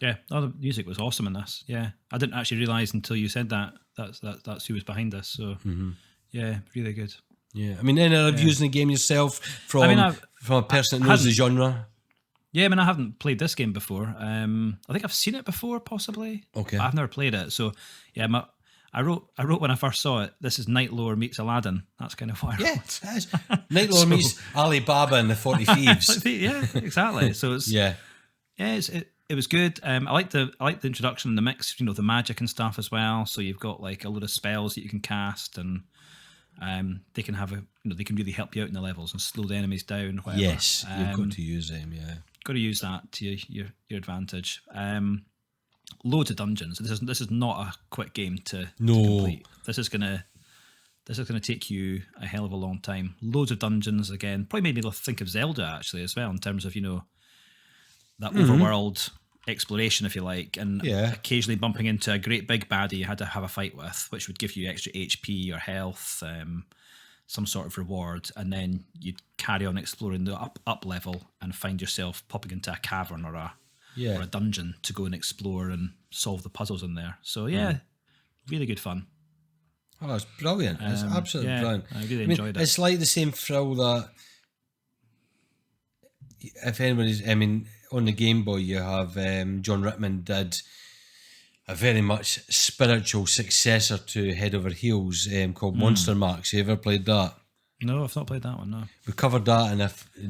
Yeah, the music was awesome in this. Yeah, I didn't actually realise until you said that that's who was behind this. So, yeah, really good. Yeah, I mean, any reviews in the game yourself from a person that knows the genre? Yeah, I mean, I haven't played this game before. I think I've seen it before, possibly. Okay. But I've never played it. So, yeah, I wrote when I first saw it, this is Night Lore meets Aladdin. That's kind of what I wrote. Yeah, it is. Night Lore meets Alibaba and the 40 Thieves. Yeah, exactly. So it's it was good. I like the introduction and the mix, you know, the magic and stuff as well. So you've got like a load of spells that you can cast, and they can they can really help you out in the levels and slow the enemies down. Whatever. Yes, you've got to use them. Yeah, got to use that to your advantage. Loads of dungeons. This is not a quick game to complete. This is gonna take you a hell of a long time. Loads of dungeons again. Probably made me think of Zelda actually as well, in terms of, you know, that overworld exploration, if you like, and occasionally bumping into a great big baddie you had to have a fight with, which would give you extra HP or health, some sort of reward, and then you'd carry on exploring the up level and find yourself popping into a cavern or a dungeon to go and explore and solve the puzzles in there. So really good fun. Oh, it's brilliant. It's absolutely brilliant. I really enjoyed it. It's like the same thrill that, if anybody's, on the Game Boy you have John Rittman did a very much spiritual successor to Head Over Heels called Monster Max. You ever played that? No, I've not played that one, no. We covered that in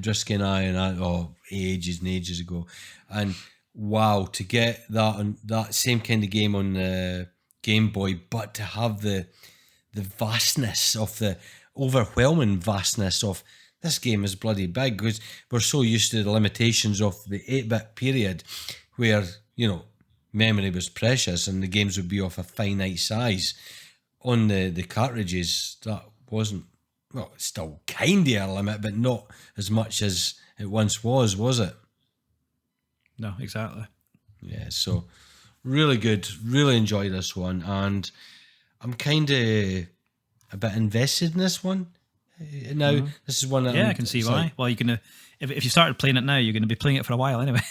Drisky and I ages and ages ago. And wow, to get that on that same kind of game on the Game Boy, but to have the vastness of the overwhelming vastness of this game is bloody big, because we're so used to the limitations of the 8-bit period where, you know, memory was precious and the games would be of a finite size. On the cartridges, that wasn't, well, it's still kind of a limit, but not as much as it once was it? No, exactly. Yeah, so really good. Really enjoyed this one, and I'm kind of a bit invested in this one. Now, this is one that I can see why. Well, you're gonna if you started playing it now, you're going to be playing it for a while anyway.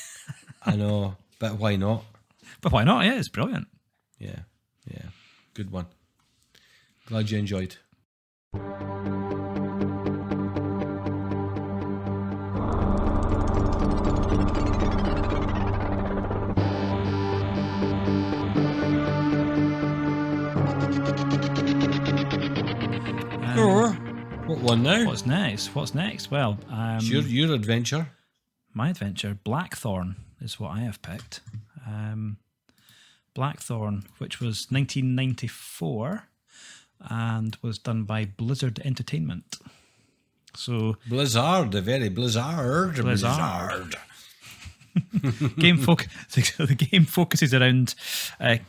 I know, but why not? But why not? Yeah, it's brilliant. Yeah, good one. Glad you enjoyed. What one now? What's next? Well, your adventure. My adventure, Blackthorne, is what I have picked. Blackthorne, which was 1994 and was done by Blizzard Entertainment. So Blizzard, the very Blizzard. The game focuses around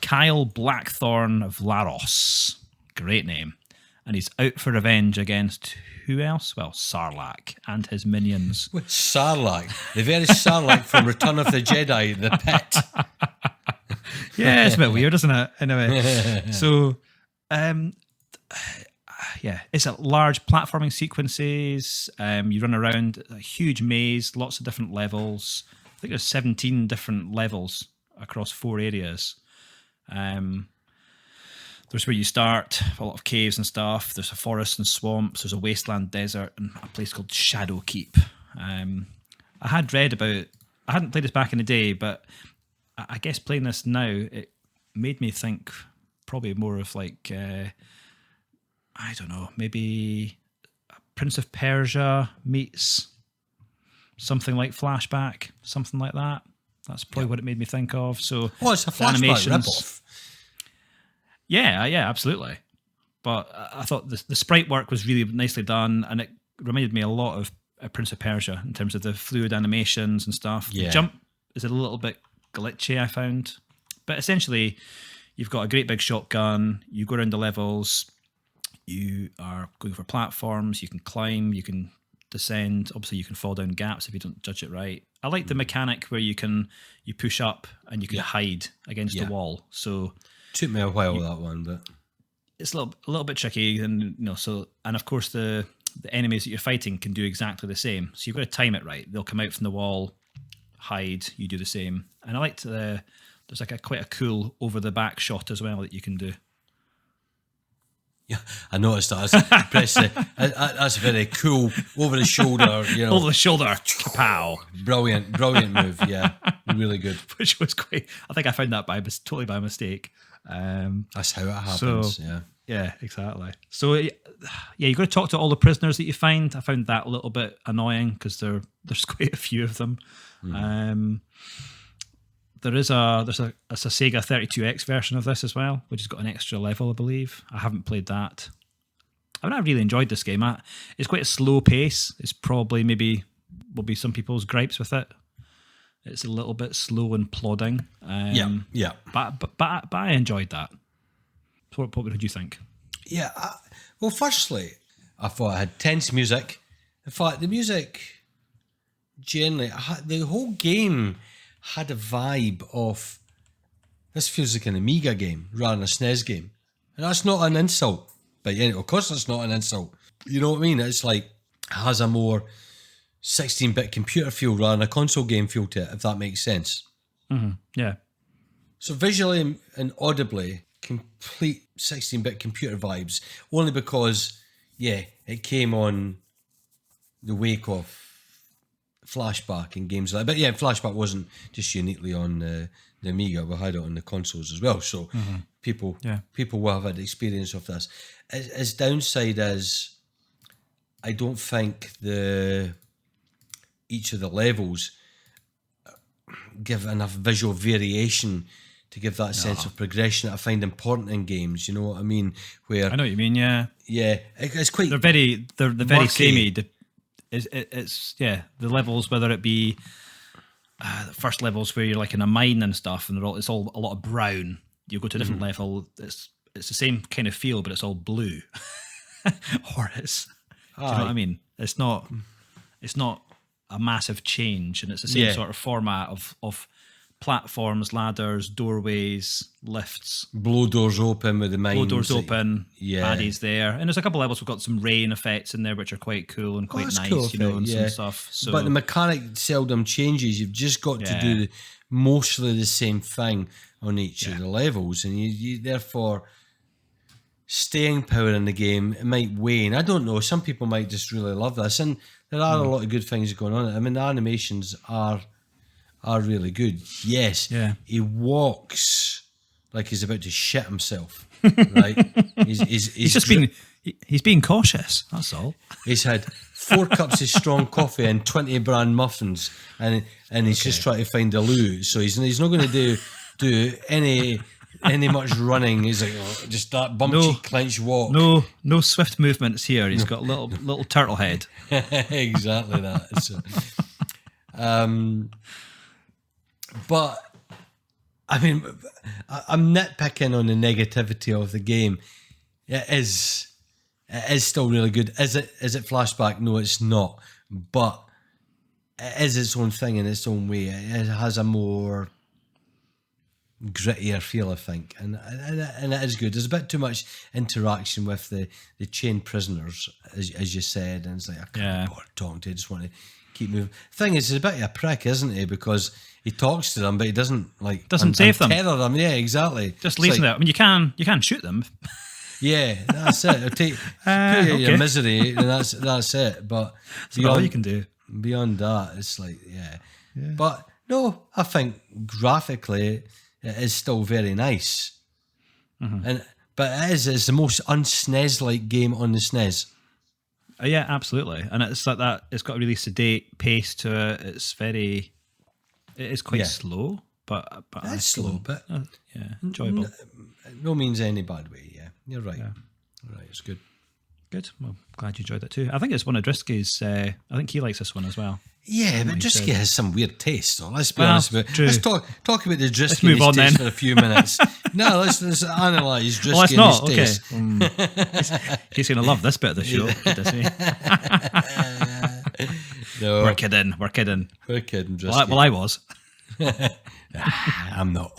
Kyle Blackthorne of Laros. Great name. And he's out for revenge against who else? Well, Sarlacc and his minions. Sarlacc, the very Sarlacc from Return of the Jedi, the pit. Yeah, it's a bit weird, isn't it? Anyway, so it's a large platforming sequences. You run around a huge maze, lots of different levels. I think there's 17 different levels across 4 areas. There's where you start, a lot of caves and stuff. There's a forest and swamps. There's a wasteland desert and a place called Shadow Keep. I had read about, I hadn't played this back in the day, but I guess playing this now, it made me think probably more of like, I don't know, maybe Prince of Persia meets something like Flashback, something like that. That's probably what it made me think of. So, it's a Flashback ripoff. Yeah, absolutely. But I thought the sprite work was really nicely done, and it reminded me a lot of Prince of Persia in terms of the fluid animations and stuff. Yeah. The jump is a little bit glitchy, I found. But essentially, you've got a great big shotgun, you go around the levels, you are going for platforms, you can climb, you can descend. Obviously, you can fall down gaps if you don't judge it right. I like the mechanic where you push up and you can hide against the wall. So took me a while that one, but it's a little bit tricky, and and of course the enemies that you're fighting can do exactly the same. So you've got to time it right. They'll come out from the wall, hide, you do the same. And I liked there's like quite a cool over the back shot as well that you can do. Yeah, I noticed that. That's a very cool, over the shoulder, Over the shoulder, kapow. Brilliant move. Yeah, really good. Which was quite. I think I found that totally by mistake. That's how it happens. Yeah, exactly. So yeah, you got to talk to all the prisoners that you find. I found that a little bit annoying because there's quite a few of them. There's a Sega 32X version of this as well, which has got an extra level, I believe. I haven't played that. I really enjoyed this game. It's quite a slow pace. It's probably will be some people's gripes with it. It's a little bit slow and plodding. Yeah. But I enjoyed that. So what did you think? Yeah. Well, firstly, I thought it had tense music. In fact, the music generally, the whole game had a vibe of, this feels like an Amiga game rather than a SNES game. And that's not an insult. But of course it's not an insult. You know what I mean? It's like, it has a more 16-bit computer feel rather than a console game feel to it, if that makes sense. Mm-hmm. Yeah. So visually and audibly, complete 16-bit computer vibes, only because, it came on the wake of Flashback and games like that. But Flashback wasn't just uniquely on the Amiga. We had it on the consoles as well. So people will have had experience of this. Its downside is, I don't think each of the levels give enough visual variation to give that sense of progression that I find important in games. You know what I mean? Where I know what you mean. Yeah. It's quite. They're very samey. It's the levels, whether it be the first levels where you're like in a mine and stuff, and it's all a lot of brown. You go to a different level, it's the same kind of feel, but it's all blue. Or it's, do you know what I mean? It's not a massive change, and it's the same sort of format of platforms, ladders, doorways, lifts. Blow doors open with the mines. Blow doors open, baddies there. And there's a couple of levels we've got some rain effects in there, which are quite cool and quite nice, cool and some stuff. So, but the mechanic seldom changes. You've just got to do mostly the same thing on each of the levels. And you therefore, staying power in the game, it might wane. I don't know. Some people might just really love this. And there are a lot of good things going on. I mean, the animations are really good. Yes. Yeah. He walks like he's about to shit himself. Right? He's being cautious. That's all. He's had 4 cups of strong coffee and 20 bran muffins, and he's just trying to find a loo. So he's not going to do any much running. He's like just that bumpy clenched walk. No swift movements here. He's got a little turtle head. Exactly that. So, but I mean, I'm nitpicking on the negativity of the game. It is still really good. Is it Flashback? No, it's not. But it is its own thing in its own way. It has a more grittier feel, I think, and it is good. There's a bit too much interaction with the chained prisoners, as you said, and it's like, I can't bother talking to you, I just want to keep moving. Thing is, he's a bit of a prick, isn't he? Because he talks to them, but he doesn't save them. Tether them. Yeah, exactly. Just leaves them there. I mean, you can shoot them. Yeah, that's it. It'll take put you in your misery, and that's it. But that's all you can do. Beyond that, it's like But no, I think graphically it is still very nice. But it's the most un-SNES-like game on the SNES. Yeah, absolutely. And it's like that. It's got a really sedate pace to it. It is quite slow, but it's slow, but enjoyable. No means any bad way. Yeah, you're right. Yeah. Right, it's good. Good. Well, glad you enjoyed that too. I think it's one of Drisky's. I think he likes this one as well. Yeah, but Drisky has some weird taste. So let's be honest about it. Let's talk about the Drisky move on taste then. for a few minutes. No, let's analyse Drisky and his taste. He's going to love this bit of the show. No, we're kidding, Drisky. Well, I was. I'm not.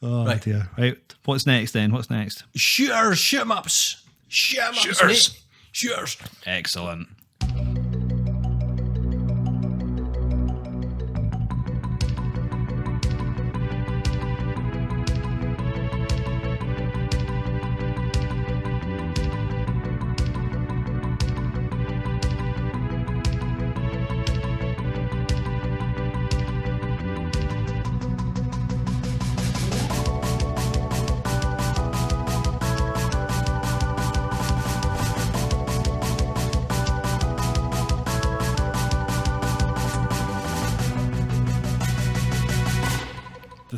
Right. Dear. Right. What's next then? Shooters, shoot 'em ups. Shooters. Excellent.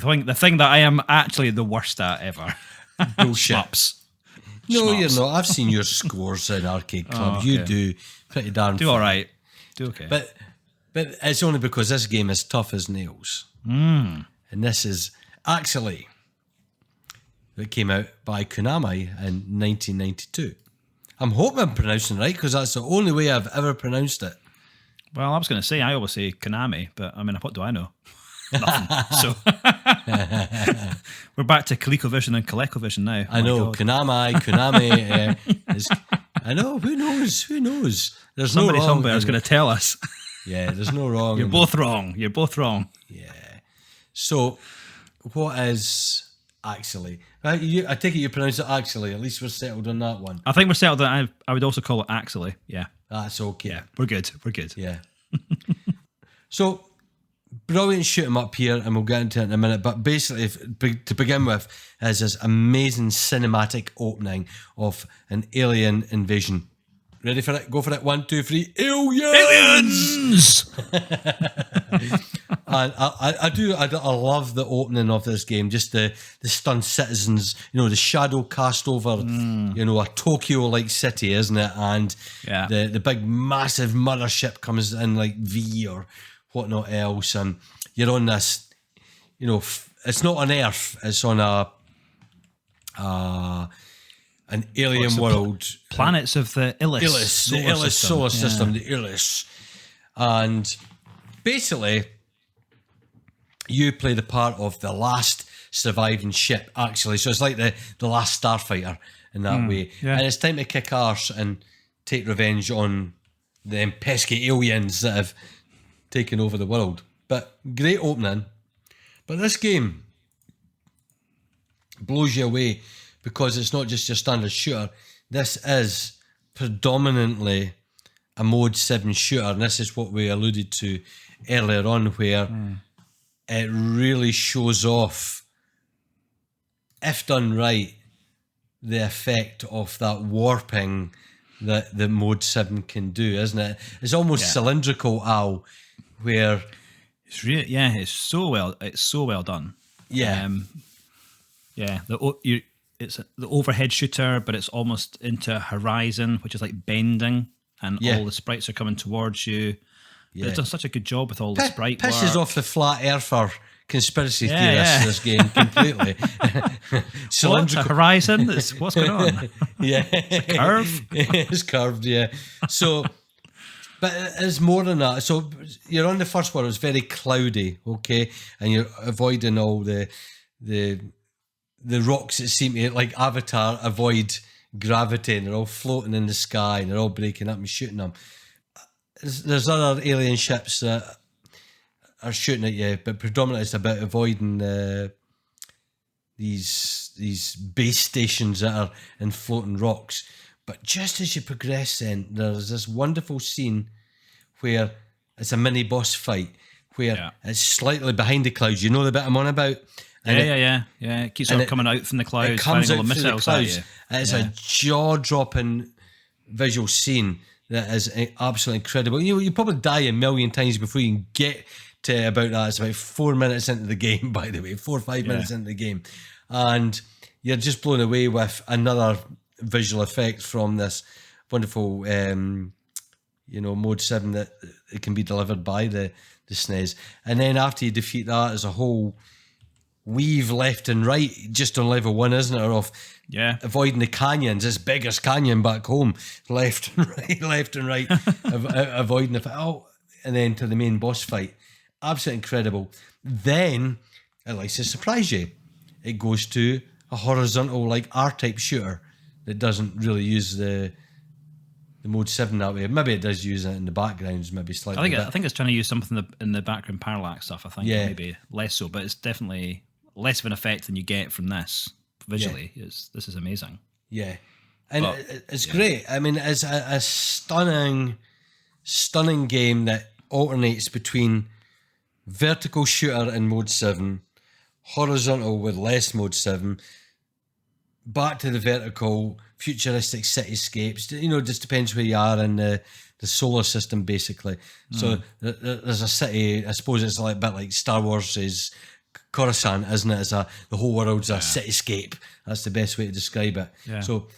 the thing that I am actually the worst at ever. Bullshit. Shmups. No, Shmups. you're not. I've seen your scores in Arcade Club. okay. You do pretty darn Do fine. all right. Do okay. But it's only because this game is tough as nails. And this is Axelay, that came out by Konami in 1992. I'm hoping I'm pronouncing it right, because that's the only way I've ever pronounced it. Well, I was going to say, I always say Konami, but I mean, what do I know? Nothing. So we're back to ColecoVision and ColecoVision now. I know, Konami. I know, who knows? There's Somebody no wrong. somewhere is going to tell us. Yeah, there's no wrong. You're both wrong. Yeah. So, what is Axelay? I take it you pronounce it Axelay. At least we're settled on that one. I think we're settled that I would also call it Axelay. Yeah. That's okay. Yeah, we're good. Yeah. So, brilliant shoot 'em up here, and we'll get into it in a minute. But basically, to begin with, is this amazing cinematic opening of an alien invasion. Ready for it? Go for it. 1, 2, 3. Aliens! And I love the opening of this game. Just the stunned citizens, the shadow cast over, a Tokyo-like city, isn't it? And the big massive mothership comes in like V or whatnot else, and you're on this. It's not on Earth. It's on an alien world. Planets of the Illis. The Illis solar system, the Illis. And basically, you play the part of the last surviving ship, actually. So it's like the last starfighter in that way. Yeah. And it's time to kick arse and take revenge on them pesky aliens that have taken over the world. But great opening. But this game blows you away, because it's not just your standard shooter. This is predominantly a Mode 7 shooter, and this is what we alluded to earlier on, where it really shows off, if done right, the effect of that warping that the Mode 7 can do, isn't it? It's almost cylindrical, Al, where it's really it's so well done. Yeah. It's the overhead shooter, but it's almost into horizon, which is like bending, and all the sprites are coming towards you. But it's done such a good job with all the sprite work. Pisses off the flat earther conspiracy theorists, this game, completely. What's a horizon? What's going on? Yeah. It's a curve? It's curved, yeah. So, but it's more than that. So you're on the first one, it's very cloudy, okay? And you're avoiding all the rocks that seem to, like Avatar, avoid gravity, and they're all floating in the sky, and they're all breaking up and shooting them. There's other alien ships that are shooting at you, but predominantly it's about avoiding these base stations that are in floating rocks. But just as you progress, then there's this wonderful scene where it's a mini boss fight, where it's slightly behind the clouds. You know the bit I'm on about? Yeah. It keeps on coming out from the clouds, it comes finding all out the through the missiles at clouds. you. It's a jaw-dropping visual scene that is absolutely incredible. You probably die a million times before you can get to about that. It's about 4 minutes into the game, by the way, 4 or 5 minutes into the game, and you're just blown away with another visual effect from this wonderful, Mode 7 that it can be delivered by the SNES. And then after you defeat that, there's a whole weave left and right just on level 1, isn't it? Of avoiding the canyons, this biggest canyon back home, left and right, avoiding and then to the main boss fight. Absolutely incredible. Then it likes to surprise you. It goes to a horizontal, like R-type shooter that doesn't really use the Mode 7 that way. Maybe it does use it in the backgrounds, maybe slightly. I think it's trying to use something in the background parallax stuff. I think maybe less so, but it's definitely less of an effect than you get from this visually. This is amazing. Yeah, and it's great. I mean, it's a stunning game that alternates between vertical shooter in Mode 7, horizontal with less Mode 7, back to the vertical, futuristic cityscapes. Just depends where you are in the solar system, basically. So there's a city, I suppose it's a bit like Star Wars' Coruscant, isn't it? The whole world's a cityscape. That's the best way to describe it. Yeah. So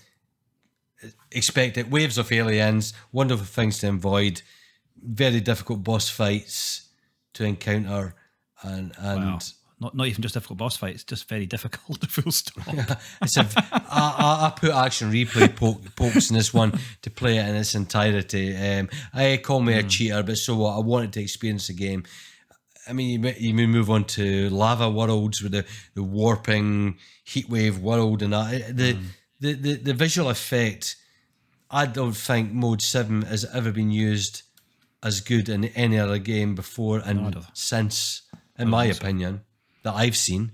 expect it. Waves of aliens, wonderful things to avoid, very difficult boss fights to encounter, and Wow. Not even just difficult boss fights, just very difficult. Full stop. it's I put action replay pokes in this one to play it in its entirety. I call me a cheater, but so what? I wanted to experience the game. I mean, you move on to lava worlds with the warping heatwave world and that. The visual effect, I don't think Mode 7 has ever been used as good in any other game before and since, in my opinion, that I've seen.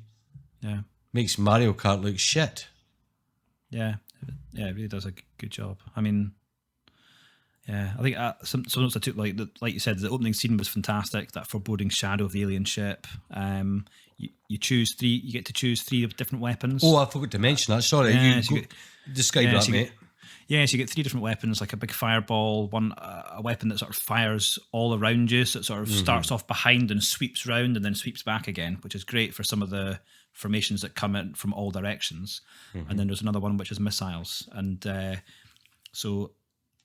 Yeah. Makes Mario Kart look shit. Yeah. Yeah, it really does a good job. I mean, yeah, I think some notes I took, like you said, the opening scene was fantastic. That foreboding shadow of the alien ship. You choose three. You get to choose 3 different weapons. Oh, I forgot to mention that. Sorry, describe that, mate. So you get 3 different weapons, like a big fireball, a weapon that sort of fires all around you, so it sort of starts off behind and sweeps round and then sweeps back again, which is great for some of the formations that come in from all directions. And then there's another one which is missiles, and so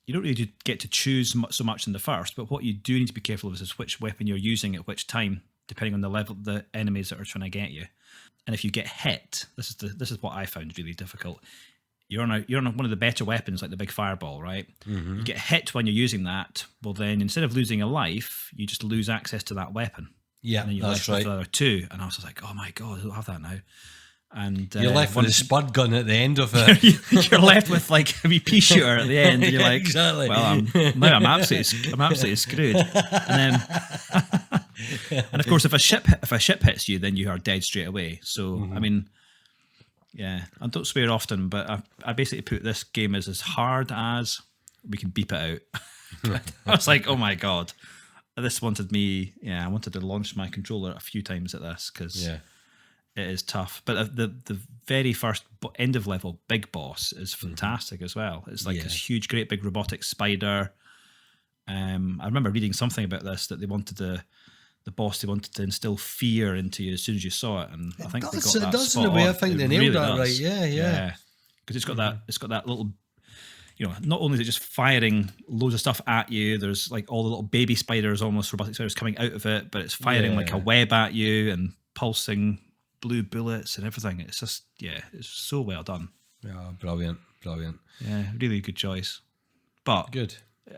you don't really get to choose so much in the first, but what you do need to be careful of is which weapon you're using at which time, depending on the level of the enemies that are trying to get you. And if you get hit, this is what I found really difficult. You're on one of the better weapons, like the big fireball, right? You get hit when you're using that. Well, then instead of losing a life, you just lose access to that weapon. Yeah, and then you're that's left right. with the other 2. And I was just like, oh my god, I don't have that now. And you're left with a spud gun at the end of it. You're left with like a wee pea shooter at the end. And you're like, exactly. Well, I'm absolutely screwed. And then, and of course, if a ship hits you, then you are dead straight away. So I mean, yeah, I don't swear often, but I basically put this game as hard as we can beep it out. I was like, oh my god, this wanted me. Yeah, I wanted to launch my controller a few times at this because. Yeah. It is tough, but the very first end of level big boss is fantastic as well. It's like this huge, great big robotic spider. I remember reading something about this, that they wanted the boss. They wanted to instill fear into you as soon as you saw it, and I think they got that. It does in a way. I think they nailed that right. Yeah. Because it's got that. It's got that little. You know, not only is it just firing loads of stuff at you, there's like all the little baby spiders, almost robotic spiders coming out of it, but it's firing like a web at you and pulsing blue bullets and everything. It's just, it's so well done. Yeah, brilliant. Yeah, really good choice. But good.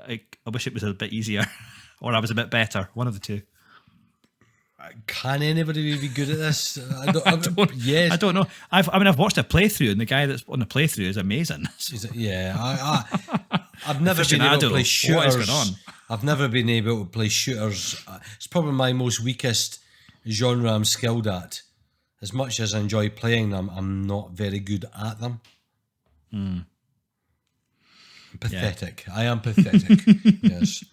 I wish it was a bit easier, or I was a bit better. One of the two. Can anybody be good at this? I don't know. I've watched a playthrough, and the guy that's on the playthrough is amazing. I've never been able to play shooters. What is going on? I've never been able to play shooters. It's probably my most weakest genre I'm skilled at. As much as I enjoy playing them, I'm not very good at them. Pathetic. Yeah. I am pathetic. Yes.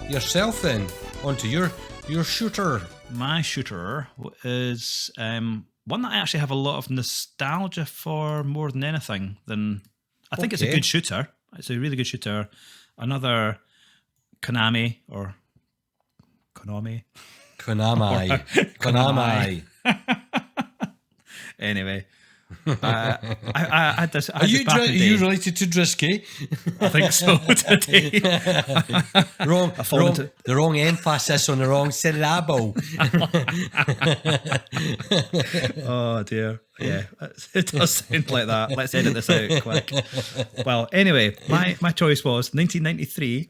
Yourself then, onto your shooter. My shooter is one that I actually have a lot of nostalgia for more than anything. I think it's a good shooter. It's a really good shooter. Another Konami. Anyway. I had this. Are you related to Drisky? I think so today. The wrong emphasis on the wrong syllable. Oh dear. Yeah, it does sound like that. Let's edit this out quick. Well, anyway, my choice was 1993,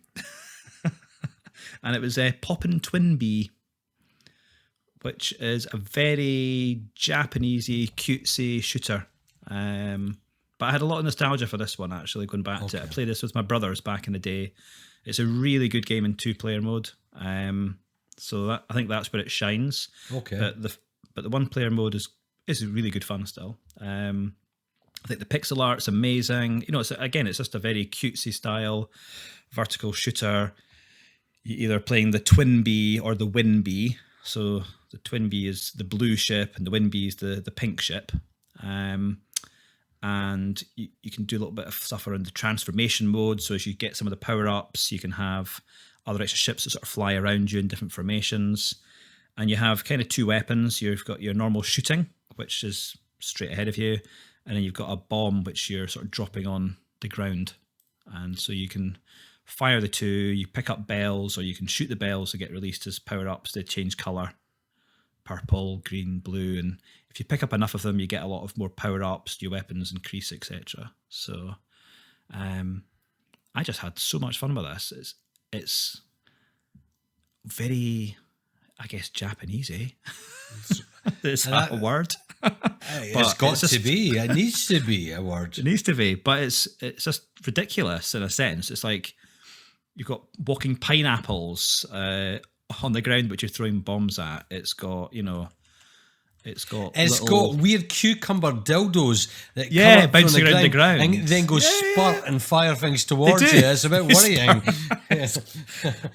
and it was Poppin' Twinbee, which is a very Japanesey, cutesy shooter. But I had a lot of nostalgia for this one, actually, going back to it. I played this with my brothers back in the day. It's a really good game in 2-player mode. So I think that's where it shines. Okay. But the one player mode is really good fun still. I think the pixel art's amazing. It's just a very cutesy style vertical shooter. You're either playing the Twin Bee or the Win Bee. So the Twin Bee is the blue ship and the Win Bee is the pink ship. And you can do a little bit of stuff around the transformation mode. So as you get some of the power-ups, you can have other extra ships that sort of fly around you in different formations. And you have kind of two weapons. You've got your normal shooting, which is straight ahead of you. And then you've got a bomb, which you're sort of dropping on the ground. And so you can fire the two, you pick up bells, or you can shoot the bells that get released as power-ups. They change colour. Purple, green, blue. And if you pick up enough of them, you get a lot of more power-ups, your weapons increase, etc. So I just had so much fun with this. It's very, I guess, Japanesey. Is that a word? It's got to be. It needs to be a word. It needs to be, but it's just ridiculous in a sense. It's like you've got walking pineapples on the ground, which you're throwing bombs at. It's got weird cucumber dildos that come up bouncing around the ground and then go spurt and fire things towards you. It's a bit worrying.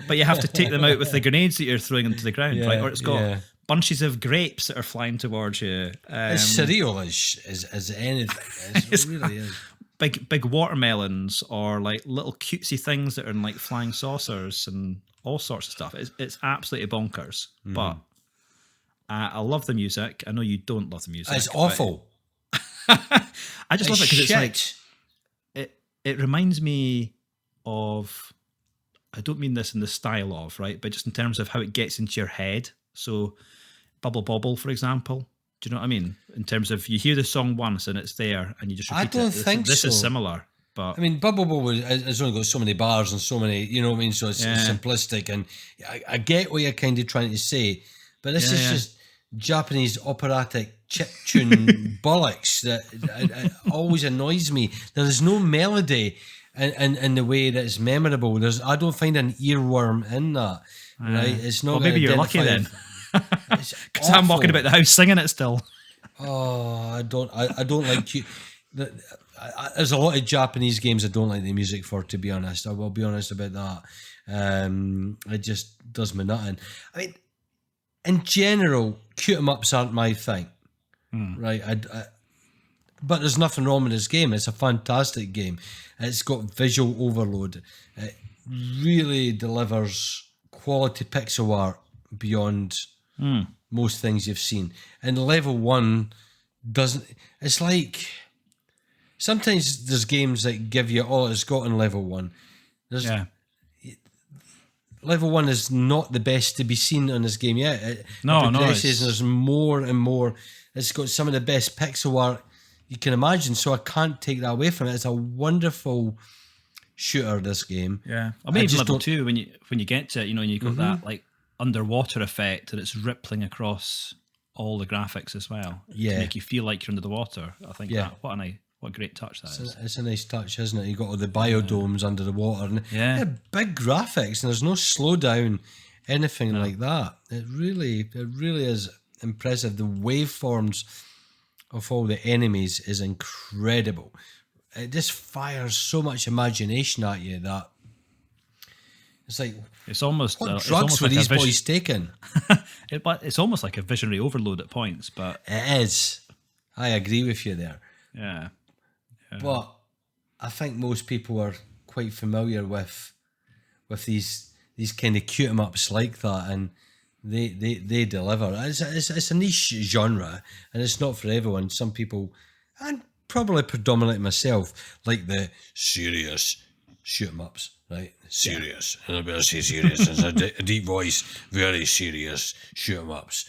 But you have to take them out with the grenades that you're throwing into the ground, right? Or it's got bunches of grapes that are flying towards you. It's surreal as anything. It really is. Big watermelons, or like little cutesy things that are in like flying saucers and all sorts of stuff. It's absolutely bonkers. But I love the music. I know you don't love the music. It's awful. I just love it because it's like it reminds me of. I don't mean this in the style of, right, but just in terms of how it gets into your head. So, Bubble Bobble, for example. Do you know what I mean? In terms of you hear the song once and it's there, and you just repeat it. I don't think this is similar. But I mean, Bubble Bobble has only got so many bars and so many, you know what I mean? So it's simplistic, and I get what you're kind of trying to say, but this is just Japanese operatic chiptune bollocks that always annoys me. There is no melody in the way that it's memorable. I don't find an earworm in that. Right? It's not. Well, maybe you're lucky then, because I'm walking about the house singing it still. Oh, I don't like you. There's a lot of Japanese games I don't like the music for, to be honest. I will be honest about that. It just does me nothing. I mean, in general, shoot 'em ups aren't my thing, right? But there's nothing wrong with this game. It's a fantastic game. It's got visual overload. It really delivers quality pixel art beyond most things you've seen. And level 1 doesn't. It's like sometimes there's games that give you all it's got in level 1. Level 1 is not the best to be seen on this game yet. It progresses and there's more and more. It's got some of the best pixel art you can imagine, so I can't take that away from it. It's a wonderful shooter, this game. Yeah, I mean, even level 2, when you get to it, and you got that like underwater effect, and it's rippling across all the graphics as well. Yeah, to make you feel like you're under the water. I think what a great touch that is. It's a nice touch, isn't it? You got all the biodomes under the water, and big graphics, and there's no slowdown, anything like that. It really is impressive. The waveforms of all the enemies is incredible. It just fires so much imagination at you that it's like it's almost what drugs were these boys taking? But it's almost like a visionary overload at points. But it is. I agree with you there. Yeah. But I think most people are quite familiar with these kind of cute 'em ups like that, and they deliver. It's a niche genre, and it's not for everyone. Some people, and probably predominantly myself, like the serious shoot 'em ups, right? Serious, and I better say serious. It's a deep voice, very serious shoot 'em ups,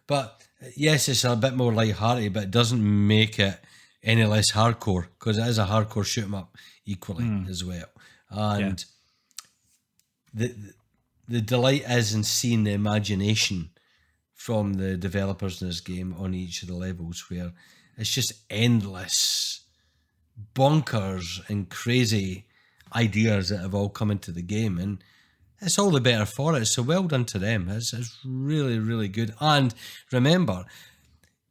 But yes, it's a bit more light-hearted, but it doesn't make it any less hardcore, because it is a hardcore shoot 'em up equally as well. And the delight is in seeing the imagination from the developers in this game on each of the levels, where it's just endless, bonkers and crazy ideas that have all come into the game, and it's all the better for it. So well done to them. It's really, really good. And remember,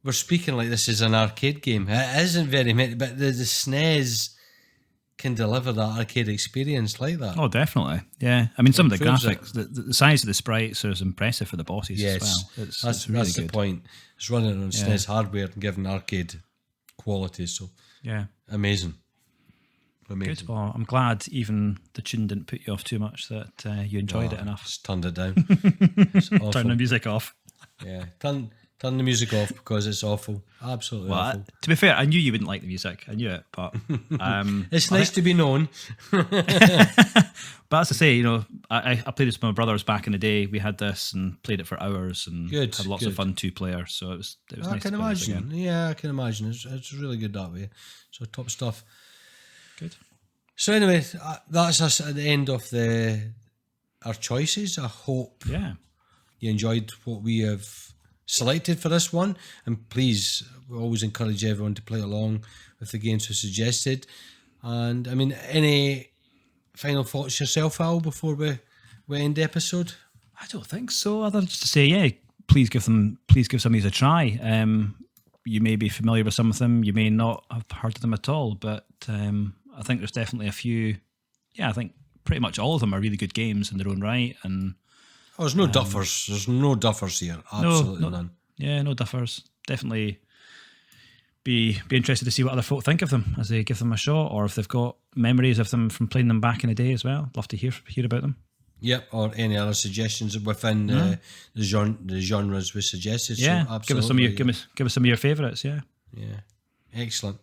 we're speaking like this is an arcade game. It isn't very many, but the SNES can deliver that arcade experience like that. Oh, definitely. Yeah. I mean, some of the proves graphics, the size of the sprites are impressive for the bosses as well. That's really the good. point. It's running on SNES hardware and giving arcade quality. So yeah, amazing. Good. Well, I'm glad even the tune didn't put you off too much, that you enjoyed it enough. Just turned it down. Turn the music off. Yeah, turn the music off because it's awful. Absolutely awful. To be fair, I knew you wouldn't like the music. I knew it, but it's nice to be known. But as I say, I played this with my brothers back in the day. We had this and played it for hours and had lots of fun 2-player. So it was nice. I can imagine. Yeah, I can imagine. It's really good that way. So top stuff. Good. So anyway, that's us at the end of our choices. I hope you enjoyed what we have selected for this one, and please, we always encourage everyone to play along with the games we suggested. And I mean, any final thoughts yourself, Al, before we end the episode? I don't think so. Other than just to say, please give some of these a try. You may be familiar with some of them, you may not have heard of them at all, but I think there's definitely a few. Yeah, I think pretty much all of them are really good games in their own right. And there's no duffers. There's no duffers here. Absolutely none. Yeah, no duffers. Definitely be interested to see what other folk think of them as they give them a shot, or if they've got memories of them from playing them back in the day as well. Love to hear about them. Yep, or any other suggestions within the genres we suggested. Yeah, so give us some of your favourites. Yeah. Yeah, excellent.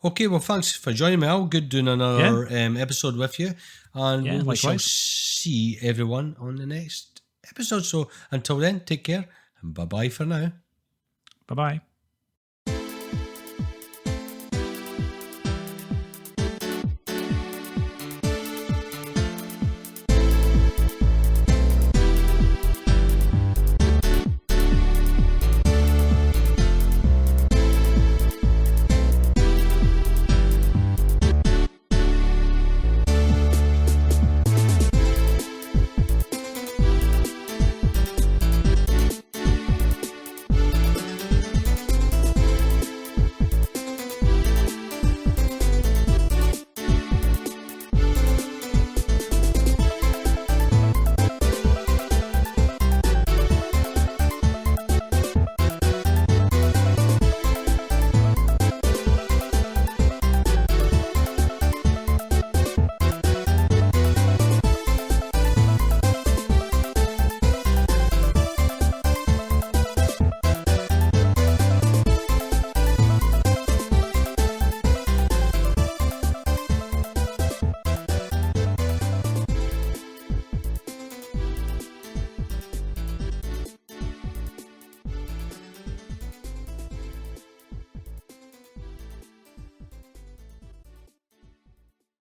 Okay, well, thanks for joining me, Al. Good doing another episode with you, and we shall see everyone on the next episode. So until then, take care and bye bye for now. Bye bye.